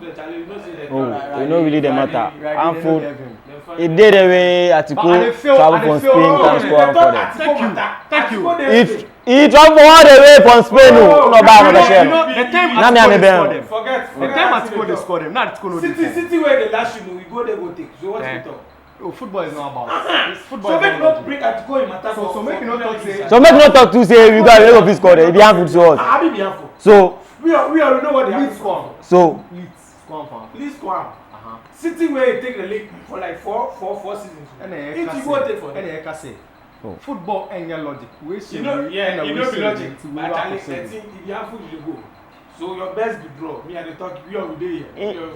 the Charlie, you know say that. Oh, you know really the matter. I'm full. It It did the way Atiko travel from Spain can score for them. Thank you. If he travel all the way from Spain, no buy another share. The time Now me and the Atiko Ben. scored them. Forget. The time Atiko they scored them. Now Atiko no defend. City where the last you know, we go there go take. So what you talk? Oh, football is not about. It's football. So is make not not bring Atiko in matter So make you not talk say. So make no talk to say we got a lot of score there. It be harmful to us. I be harmful. So We already know what they have Leeds to score. score. so Leeds score for. Please score. City where take the league for like four seasons. If you go take for them. Football ain't your logic. You know, yeah, you know the logic. But actually, the thing, if you have food, you go. So your best be draw. Me and the talk, we are day here.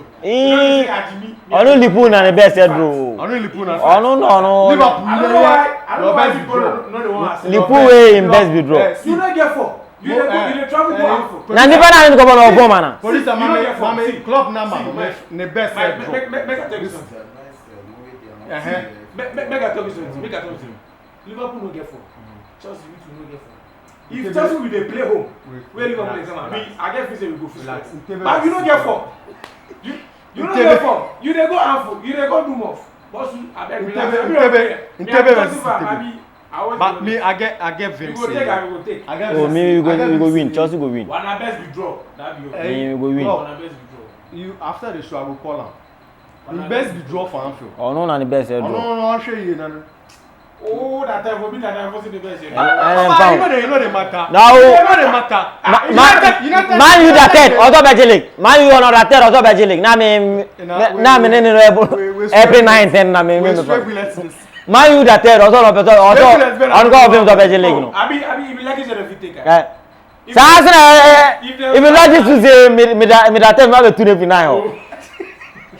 I don't Liverpool na the best head bro. I don't Liverpool na. Oh no. Liverpool. I don't know why. I don't know why people no the one. Liverpool way in best be draw. You don't get four. You dey travel go Anfield. Na never na go on bomb man. Police mama club number the best head draw. Make I tell you something. Make I tell you something. Liverpool no get four. Chelsea no get four. If Chelsea will they play home, where Liverpool exam, I get feel say we go first. But you don't get four. You don't get four. You dey go Anfield. You dey go do more. Boss, I beg relax. But me, I get Vince. You go take, I will take. Oh, me we go win. Chelsea go win. One best be draw. That be okay. Me we go win. One best be draw. You after the show, I will call him. The best be draw for Anfield. Oh no, na the best head draw. No, I'll show you. No. Oh, that time for me, that time for the best. You know the matter. Now, you know the matter. Man, you that third. Auto Belgium. Man, you on that third. Auto Belgium. Now me every 9-10 na me. Man, you that third. Auto on go of Belgium. No. Abi, if you like it, you fit take. If you like it to say me that third, me have 2-9.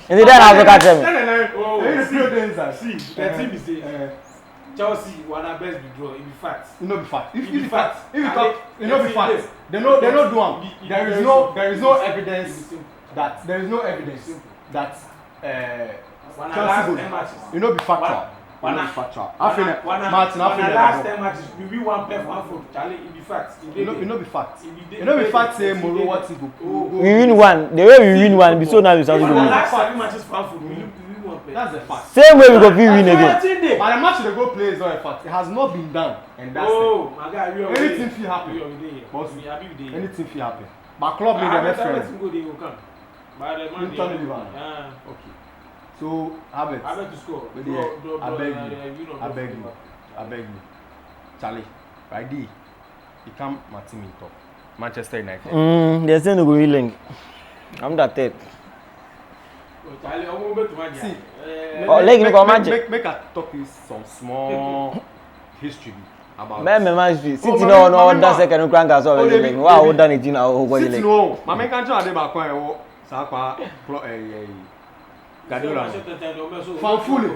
And then I will catch him. See, the team is saying. Chelsea, one of best be draw. It be fact. It no be fact. If be fact. If you talk, it no be fact. They no do one. There is no evidence that Chelsea will. It no be factual. One be factual. Martin, last 10 matches, we win one pair for Anfield. Charlie, it be fact. It no be fact. It no be fact. Say Moro what he go. We win one. The way we win one, be so now we start to win. Last 7 matches for Anfield, we win one pair. That's the fact. Same way we go win again. But the match they go play is not a fact. It has not been done, and that's my guy, anything fit happen. Anything fit happen. But club need the best friend. Okay. So Albert to score. I beg you. Charlie, right there. He come my team in top. Manchester United. They're saying no go link. I'm that third. Charlie, I'm going to my see. Make I talk you some small history about. City no that second crank as well. Wow, hold on it now. City no. My man can't try to back one. Sakwa Guardiola. Fanfuli.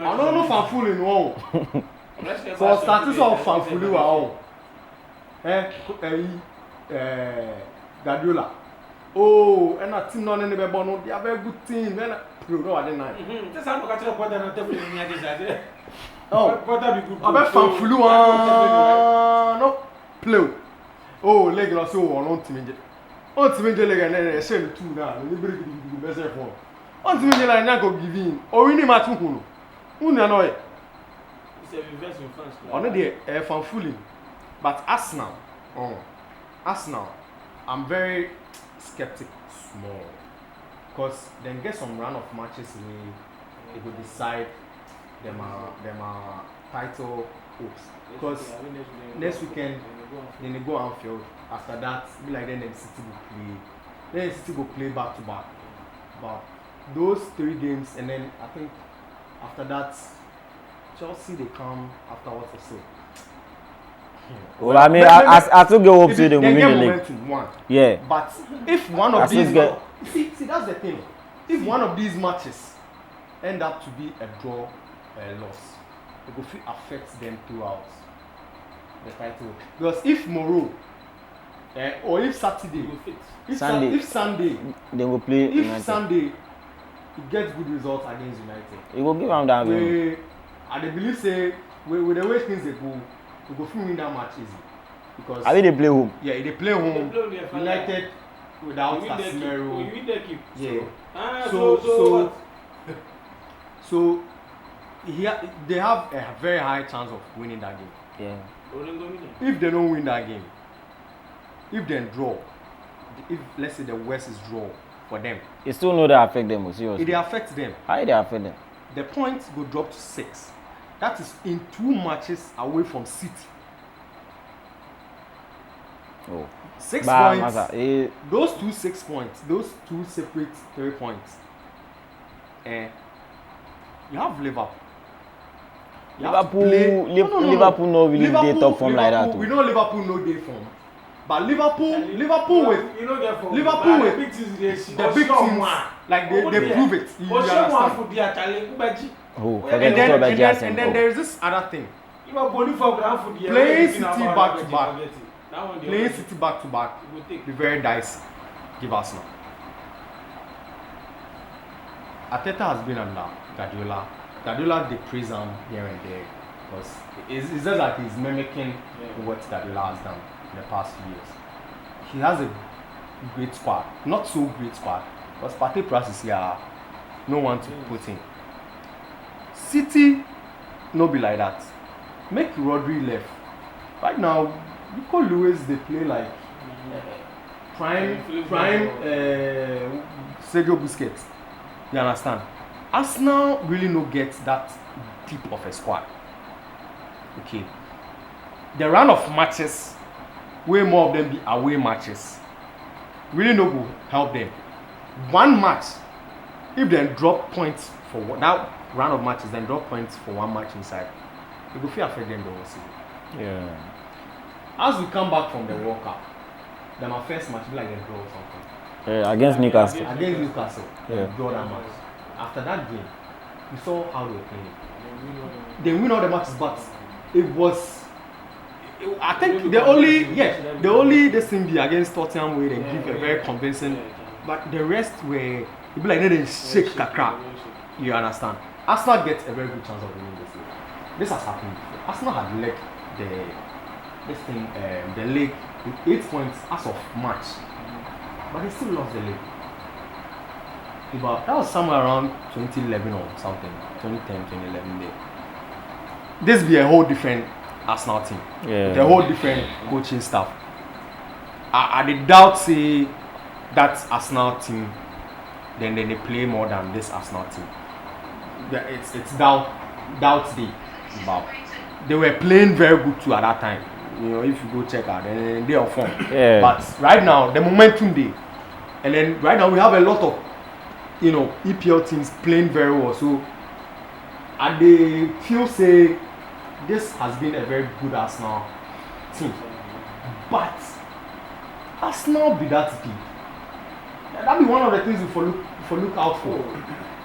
I don't know fanfuli no. For status of fanfuli wa Guardiola. Oh, and a team non any be born. They are very good team. And no, I didn't. Just have to catch up with them and tell me near this. Oh, better be good. I bet fanfuli no play. Oh, leg no so on team. On team leg and shame two now. We bring the best for. On team leg na go give in. O win match nko no. Who na no e? It's a reverse in France. On the fanfuli. But Arsenal, I'm very skeptic small. Because then get some run of matches they will decide them are title hopes. Because next weekend then they go Anfield. After that, be like then City will play. Then City will play back to back. But those 3 games and then I think after that Chelsea they come afterwards or so. Well, I mean, I still get hope so they will win the league. Yeah. But if one of these see that's the thing. If one of these matches end up to be a draw or a loss, it will affect them throughout the title. Because if Moro or if Saturday, if Sunday, they will play. If United. Sunday, it gets good results against United. It will give them that game. And they believe say with the way things they go, we go win that match easy. Because I mean they play home. Yeah, they play home. United without Casemiro. You win the keep. Yeah. So they have a very high chance of winning that game. Yeah. If they don't win that game, if they draw, if let's say the West is draw for them, it still know that affect them seriously. It affects them. How they affect them? The points go drop to 6. That is in 2 matches away from City. Oh. 6 points. Those 2 6 points, those 2 separate 3 points you have Liverpool. You have to Liverpool, play- No. Liverpool no really dey top form like that. We know Liverpool no dey form, but Liverpool with you know get for Liverpool with big teams dey the big teams, like they prove it. You understand? for dia challenge ubeji. Oh, And forget then, to talk and, about then, Jason. and then there is this other thing. Liverpool for ground for dia. Playing City back to back. That one Playing City back to back go take. be very dicey. Give Arsenal. Arteta has been under Guardiola. Guardiola they praise him here and there because it's just like he's mimicking what Guardiola has done in the past few years. He has a great squad, not so great squad, because Partey Pras is here, no one to put in. City no be like that. Make Rodri left. Right now, Nico Lewis they play like prime Sergio Busquets. You understand? Arsenal really no get that deep of a squad. Okay. The run of matches, way more of them be away matches. Really no go help them. One match, if they drop points for that round of matches, then drop points for one match inside, it go feel affect them the whole season. Yeah. As we come back from the World Cup, then our first match be like a draw or something. Against Newcastle. Against Newcastle, Yeah. draw that match. After that game, we saw how they were playing. They win all the matches, but it was. I think the only this thing be against Tottenham where they give a very convincing, but the rest were it be like they shake kakra. You understand? Arsenal gets a very good chance of winning this league. This has happened before. Arsenal had led the league with 8 points as of March, but they still lost the league. That was somewhere around 2011 or something, 2010, 2011 there. This be a whole different Arsenal team. Yeah. The whole different coaching staff. I did doubt say that Arsenal team, then they play more than this Arsenal team. It's doubt day. But they were playing very good too at that time. You know, if you go check out, then they are form. Yeah. But right now, the momentum day, and then right now we have a lot of EPL teams playing very well. So, and they feel say this has been a very good Arsenal team. But Arsenal be that deep. That be one of the things we for look out for.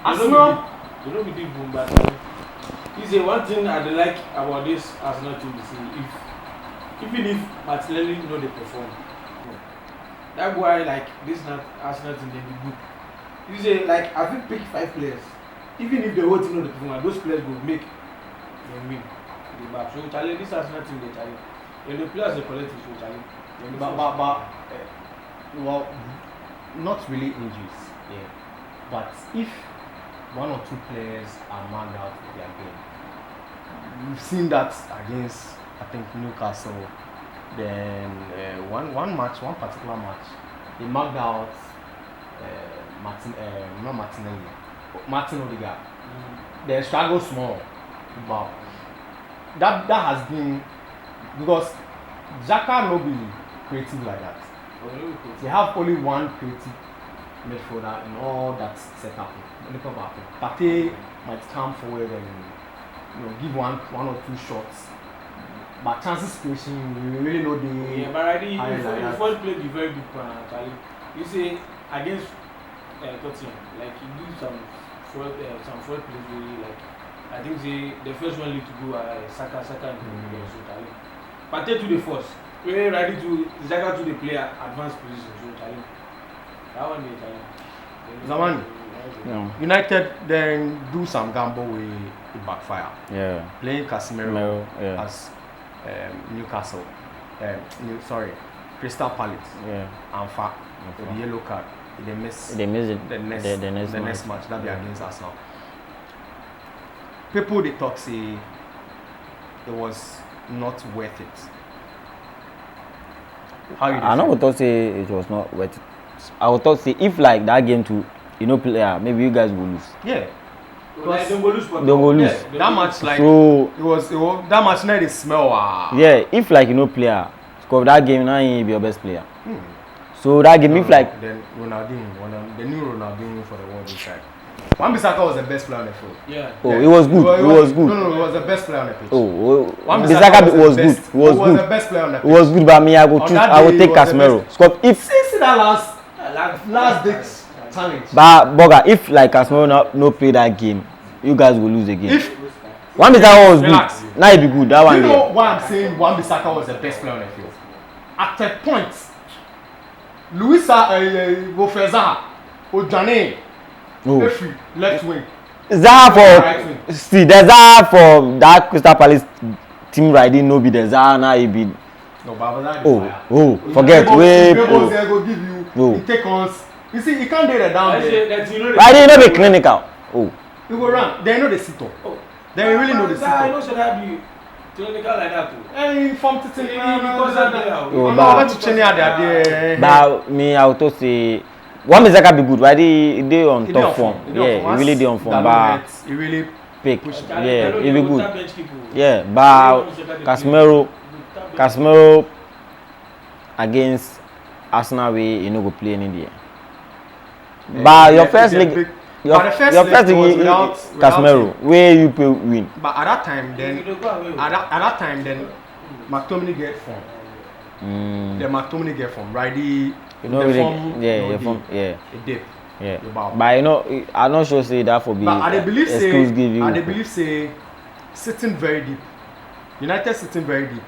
Arsenal. You know, we did boom, but it's one thing I like about this Arsenal team is even if Martinelli know they perform, that's why like this Arsenal team they be good. You say like I think pick 5 players. Even if the whole team know the performance, those players will make them win the match. So challenge this Arsenal team they challenge. And the players they collective so challenge. Well, not really injuries. Yeah. But if 1 or 2 players are marked out of their game, we've seen that against I think Newcastle. Then one particular match, they marked out Martin Odegaard. They struggle small, but that has been because Xhaka no be creative like that. They have only one creative midfielder in all that setup. Partey might come forward and give one or 2 shots. But chances creation, we really know the. Yeah, but already the first play be very good plan actually. You say against Tottenham, like you do some first plays really like. I think the first one lead to go Saka and so Charlie. Partey to the first, we ready to Saka to the player advanced position so Charlie. That one is Zamani. Yeah. United then do some gamble with it backfire. Yeah. Playing Casemiro yeah. as Newcastle. Crystal Palace. Yeah. And with the yellow card. They miss it. The next match that be against Arsenal. People they talk say it was not worth it. How you I know what to say it was not worth it. I would thought say if like that game to player, maybe you guys will lose. Yeah. Like, they go lose. They go lose. Yeah, that match like so, it was that match now they smell. Yeah, if like player, because that game now he be your best player. Hmm. So that game if like then Ronaldinho, the new Ronaldinho for the world inside. Wan-Bissaka was the best player on the field. Yeah. Oh, it was good. It was good. No, he was the best player on the pitch. Wan-Bissaka was good. It was the good. best player on the pitch. It was good, but me, I will choose. I will take Casemiro. Because if See that last ditch challenge. but Boga, if like Casemiro no play that game, you guys will lose again. If Wan-Bissaka was relax. good. Now he be good. That one you know there. why I'm saying Wan-Bissaka was the best player on the field? At a point, Luisa Wofeza Ojane Efi left wing. Zaha Right wing. for see the Zaha for that Crystal Palace team riding no be the Zaha now he be. No, but Forget we we. go give you. Oh. He take us. You see, he can't do that down there. Riding no be clinical. Oh. He go run. They know the sit up. Oh. They really know the sit I up. know should that be clinical like that too. Hey, from Titin. Because of that. Oh, I'm but- not watching there. But me, I would also say Wan-Bissaka be good, right? He on He top form. Yeah, he really dey on form. But he really pick, push. yeah, he be good. Yeah, but Casemiro against Arsenal, you no go play any day. But your first league, your first league, Casemiro, where you play win. But at that time, then McTominay get form. Then McTominay get form. Right? You know, really, form, yeah. It dip. Yeah. About. But you know, I'm not sure say that for be But I believe excuse give you. I believe say sitting very deep. United sitting very deep.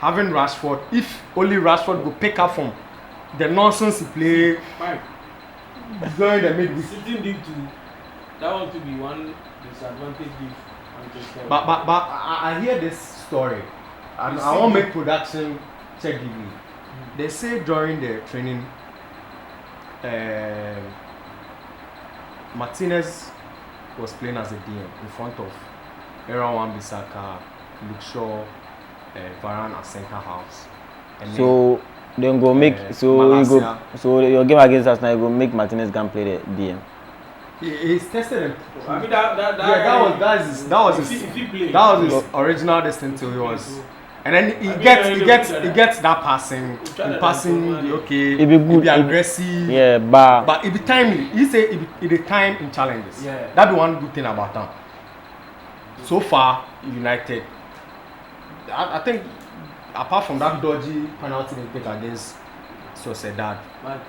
Having Rashford, if only Rashford go pick up from the nonsense he play during the midweek. Sitting deep too. That one to be one disadvantage deep. But I hear this story. And I want to make production check the league. They say during the training, Martinez was playing as a DM in front of Aaron Wan-Bissaka, Luke Shaw, Varane as centre halves. And So then go make so your game against Arsenal you go make Martinez can play the DM. he's tested him. I mean That was his original destiny till he was. And then he gets that passing, okay, It be good, he be aggressive, Yeah, but it be timely. He say it be time in challenges. Yeah. That be one good thing about him. So far, United, I think, apart from that dodgy penalty they take against Sociedad, Man,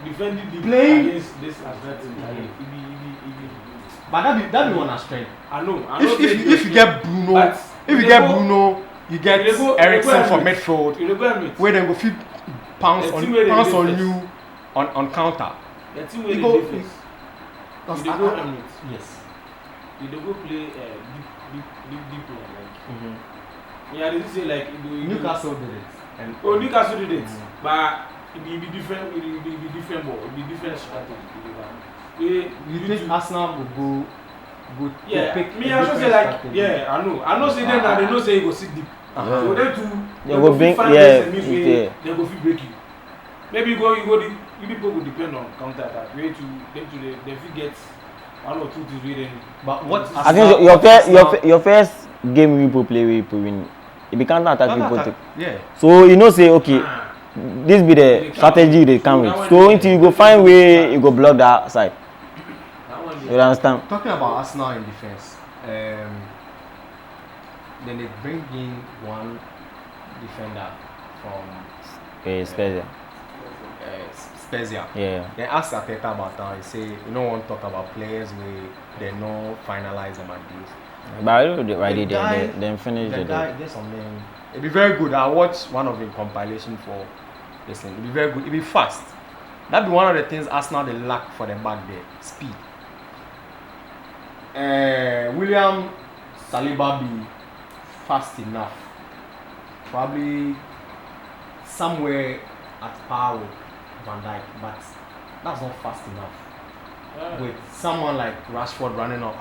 defending the Playing- against this Atletico, but that be one strength. I know. If you get Bruno, But if you they get go- Bruno, you get they go Eriksen for Emirates. midfield, You go Emirates. where they go fit pounce The team where they dey on first. you on counter. The team where You they go- dey first. Because You dey go Emirates. Yes. You dey go play deep line like. Mm-hmm. Yeah, they say like Newcastle did it. And Oh, Newcastle did it, Mm. but it be different. It be different ball. It be different strategy. you think Arsenal will go Yeah, pick me a I should say different like strategy? yeah, I know. I know say them that they know say you go sit deep. Uh-huh. So them too. They go bring- find yeah, ways and means yeah. way they go fit break you. Maybe you people go depend on counter attack. Way to they fit get one or two things wey dem. But what I think your first game you people play we win. It be counter attack you put. Yeah. So you know say okay, this be the strategy they come with. So until you go find way you go block that side. That one You understand? Talking about Arsenal in defense, then they bring in one defender from Spezia. Spezia. Yeah. They ask Arteta about that. He say you don't want to talk about players where they no finalize them and deals. But I don't know right The there. guy- Then finish The the guy, day. there's some name. It'd be very good. I watched one of the compilation for this thing. It'd be very good. It'd be fast. That'd be one of the things Arsenal they lack for them back there. Speed. William Saliba be fast enough. Probably somewhere at par with Van Dijk, but that's not fast enough. With someone like Rashford running up,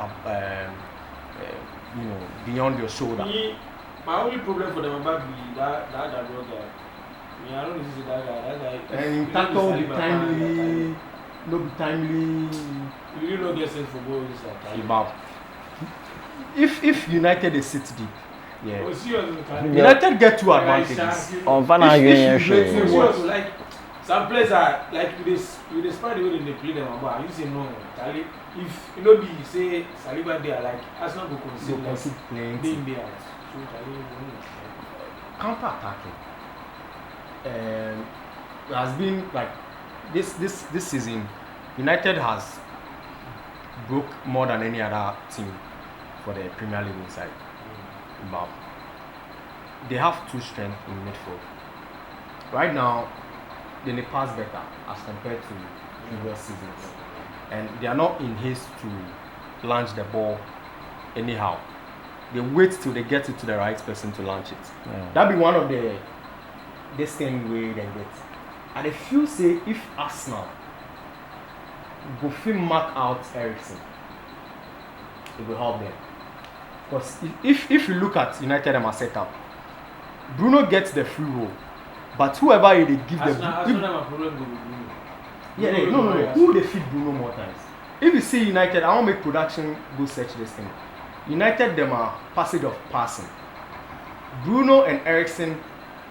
beyond your shoulder. My only problem for them about be that guy. I don't see that guy. And tackle be timely, no be timely. You really don't get sense for goals like About. If United is sit deep, yeah. Oh, serious. United get two advantages. On final If game you show. rate me Serious, like some players are like You despite the way they play them, but you say no, Charlie. If you know be say Saliba there, like Arsenal go concede playing day in day out. So Charlie, counter attacking. Has been like this season. United has broke more than any other team for the Premier League inside. But they have two strengths in midfield. Right now, they pass better as compared to previous seasons, and they are not in haste to launch the ball anyhow. They wait till they get it to the right person to launch it. That be one of the this thing way they get. And if you say if Arsenal go fit mark out Eriksen, it will help them. Because if you look at United and setup, Bruno gets the free roll, but whoever they give them, who they feed Bruno more times. If you see United, I won't make production go search this thing. United them are passage of passing. Bruno and Eriksen,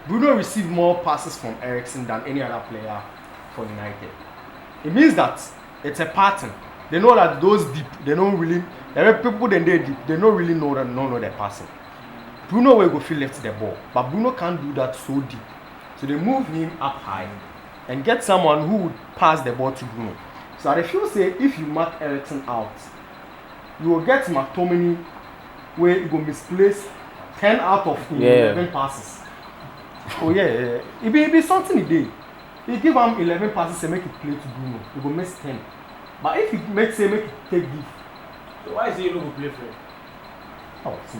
Bruno received more passes from Eriksen than any other player for United. It means that it's a pattern. They know that those deep, they don't really. There are people then they deep, they don't really know they're passing. Bruno will go feel left the ball, but Bruno can't do that so deep. So they move him up high and get someone who would pass the ball to Bruno. So I feel say if you mark Eriksen out, you will get McTominay where you go misplace 10 out of 11 passes. Oh yeah. It be something he did. He give him 11 passes and make it play to Bruno. He go miss 10. But if he make it take give. So why is he not go play Fred? Oh, see.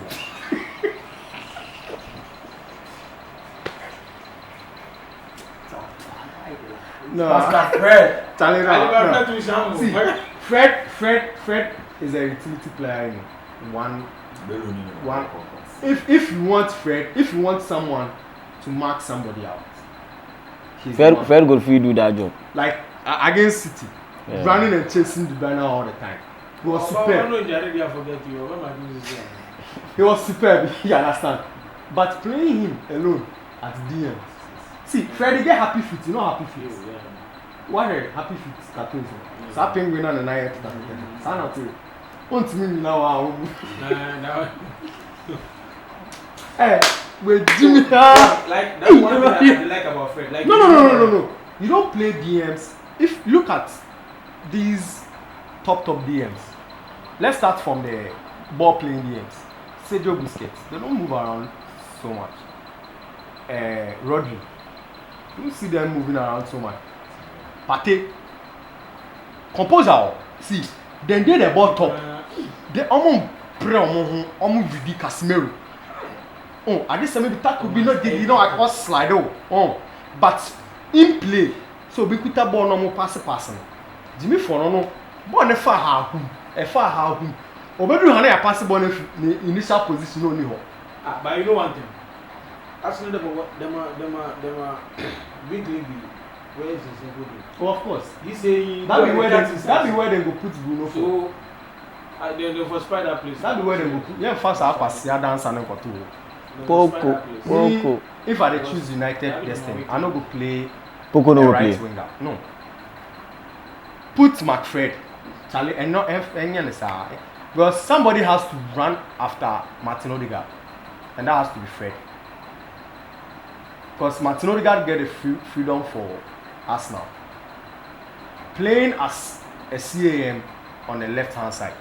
No, Fred. Charlie, no. See, Fred is a utility player in one. If you want Fred, if you want someone to mark somebody out, Fred go fit do that job. Like against City, running and chasing the banner all the time. He was superb. He was superb. You understand? But playing him alone at DM. See, Freddy get happy feet, you know happy feet. Why happy feet cartoons? So penguin and I have that. Sana too. Want me now? Hey, with Jimmy. Like that's one thing I like about Fred. Like no. You don't play DMs. If you look at these top DMs, let's start from the ball playing DMs. Sergio Busquets, they don't move around so much. Rodri, you see them moving around so much. Pate, composer, see, then they the ball top. They almost pray almost vidi Casemiro. Oh, at this time that could be not you know I was slide oh, but in play, so we could have ball no more passing. Jimmy for no ball ne far how Obedu hane a pass ball in initial position only ho. But you know one thing. Arsenal them are big league. Where is this good? Oh, of course. He say that be where they go put Bruno for. So they for spider place. That be where they go put. Yeah, first I pass here dance and go to. Poco. If I choose United this thing, I no go play Poco no right play. winger. No. Put McFred. Charlie and not any because somebody has to run after Martin Odegaard, and that has to be Fred. Because Martin Odegaard get the freedom for Arsenal. Playing as a CAM on the left hand side.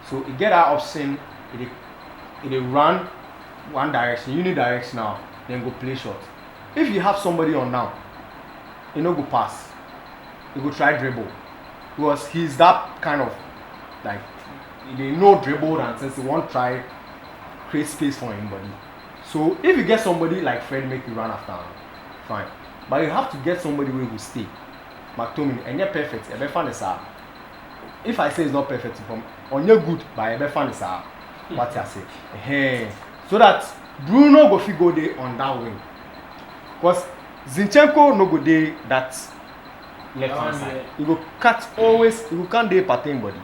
So he get that option, he run one direction, unidirectional, then go play short. If you have somebody on now, he no go pass. He go try dribble. Because he's that kind of like they know dribble and since he won't try create space for anybody. So if you get somebody like Fred make you run after him, fine. But you have to get somebody who will stay. McTominay and you're perfect. If I say it's not perfect from on your good, but you're fan is what I say. Hey. So that Bruno go fit go there on that wing. Because Zinchenko no go there that left hand side. He go cut always, he go can't do Partey body.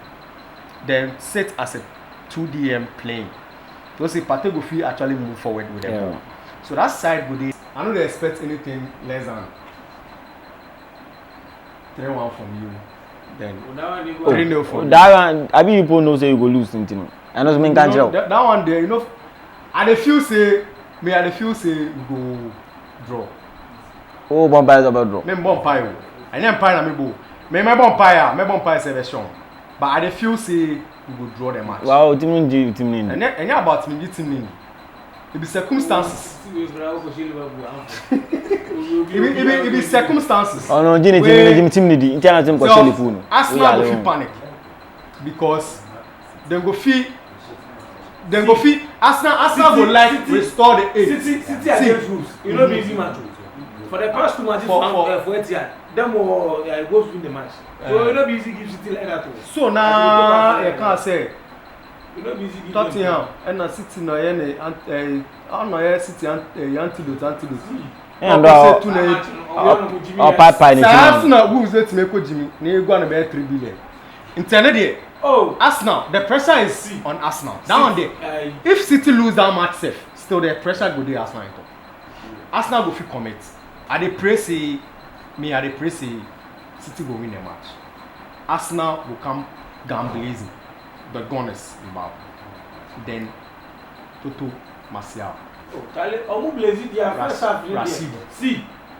Then set as a 2DM playing. Because if Partey go fit actually move forward with the ball. So that side go there. I don't expect anything less than 3-1 from you. Then That one 3-0 from that one, I mean, people know say you go lose something. I know something can't tell. that one there, you know, I dey feel say we go draw. Oh, Bombay is about draw. Me bomb pie. I nem pie na me bo. Me bomb pie say strong. But I dey feel say we go draw the match. Wow, team in. And about me team. It be circumstances. It be circumstances. Oh no, team need. Internal team go Liverpool. Arsenal go feel panic because they go feel. Arsenal go like restore the edge. City against Wolves. You know be easy match. For the past 2 matches for Etihad, them go win the match. So you know be easy give City like that. So now you can't say. You know be easy give Tottenham and City no City antidote. And Papa ni Arsenal Wolves let me go Jimmy. Na go na be 3 billion. Internet Arsenal, the pressure is on Arsenal. That one there. If City lose that match safe, still the pressure go dey Arsenal. Arsenal go fit commit. I dey pray say City go win the match. Arsenal will come blazing. The gunners involved. Then Toto Martial. Charlie, Omu blazing their first half.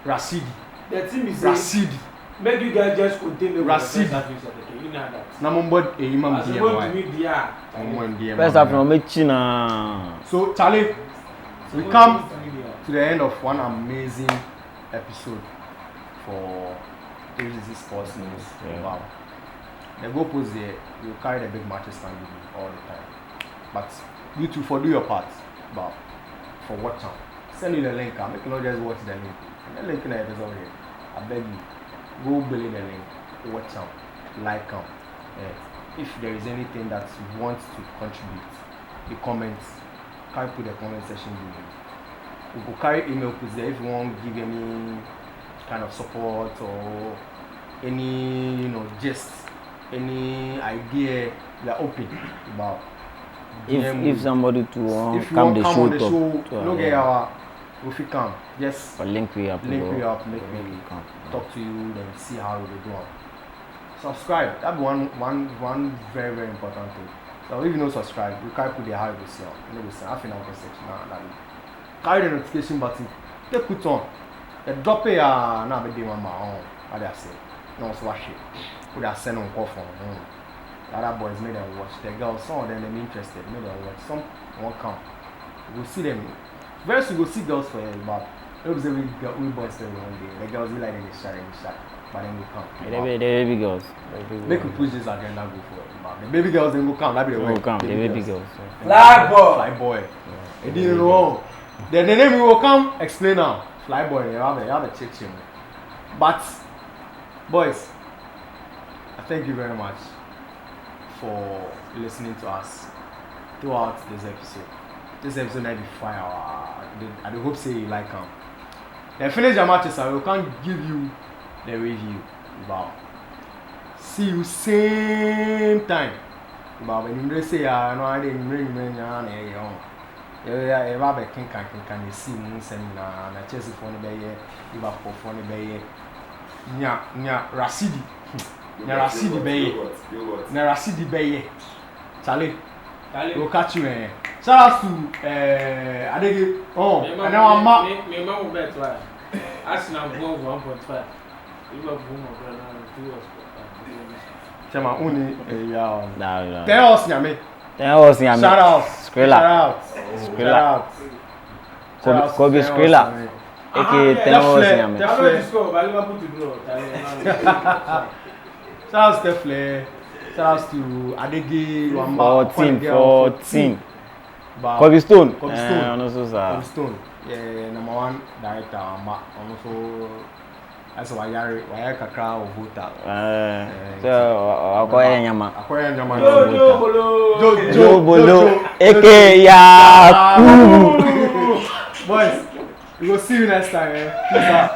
Rasidi. The team is Rasidi. Make you guys just contain the Rasidi. You know that. Na mumbo imam first half no me china. So Charlie, we come to the end of one amazing episode for AZZ Sports News. Wow. The goalpost there, you carry the big matches and you all the time. But you two for do your part. But for watch out. Send you the link. I'm making not just watch the link. And the link in the episode here. I beg you, go believe the link. Watch out. Like them. If there is anything that you want to contribute, the comments, carry put the comment section below. We will carry email there if you want to give any kind of support or any gist, any idea. We are open about. If somebody to if come the show, look at our if you come, just link we up, make me talk to you, then see how we do it. Subscribe. That's one very, very important thing. So if you don't subscribe, you can't put the how you see on. You know, I think I'll section now. Carry the notification button. Take it on. The drop it now be doing my own. What I say. No swash it. Put that send on call phone. The other boys made them watch. The girls, some of them they interested. Made them watch. Some won't come. You will see them. Very soon you will see girls for but it was every boys there one day. The girls will like they shy. But then we come. The baby girls. Make we push this agenda go for it. But the baby girls then go come. That be the way. The baby girls. Fly boy. They didn't know. Then the name we will come explain now. Fly boy. You have a check him. But boys, I thank you very much for listening to us throughout this episode. This episode might be fire. I do hope say you like them. Then finish your matches and we can give you the review. Wow. See you same time. Wow. When you say no, I didn't ring can you see me seminar na Chelsea for the bay, Liverpool for the bay. Nya Rasidi. Nya Rasidi bay. Nya Rasidi bay. Charlie. We'll catch you. Shout out to Adegi. Oh, and now I'm up. Me mom will bet why. Arsenal goal 1.5. Liverpool Chama uni No. Tell us nyame. Shout out. Skrilla. Kobe Skrilla. Okay, tell us nyame. Shout out to Stefle. Shout out to Adegi. 14. Kobe Stone. Kobe Stone. Yeah, number 1 director. Also, that's why I kakra or voter. So, akoya nyama. Joe Bolo. Eke ya. Boys, we will see you next time. Peace out.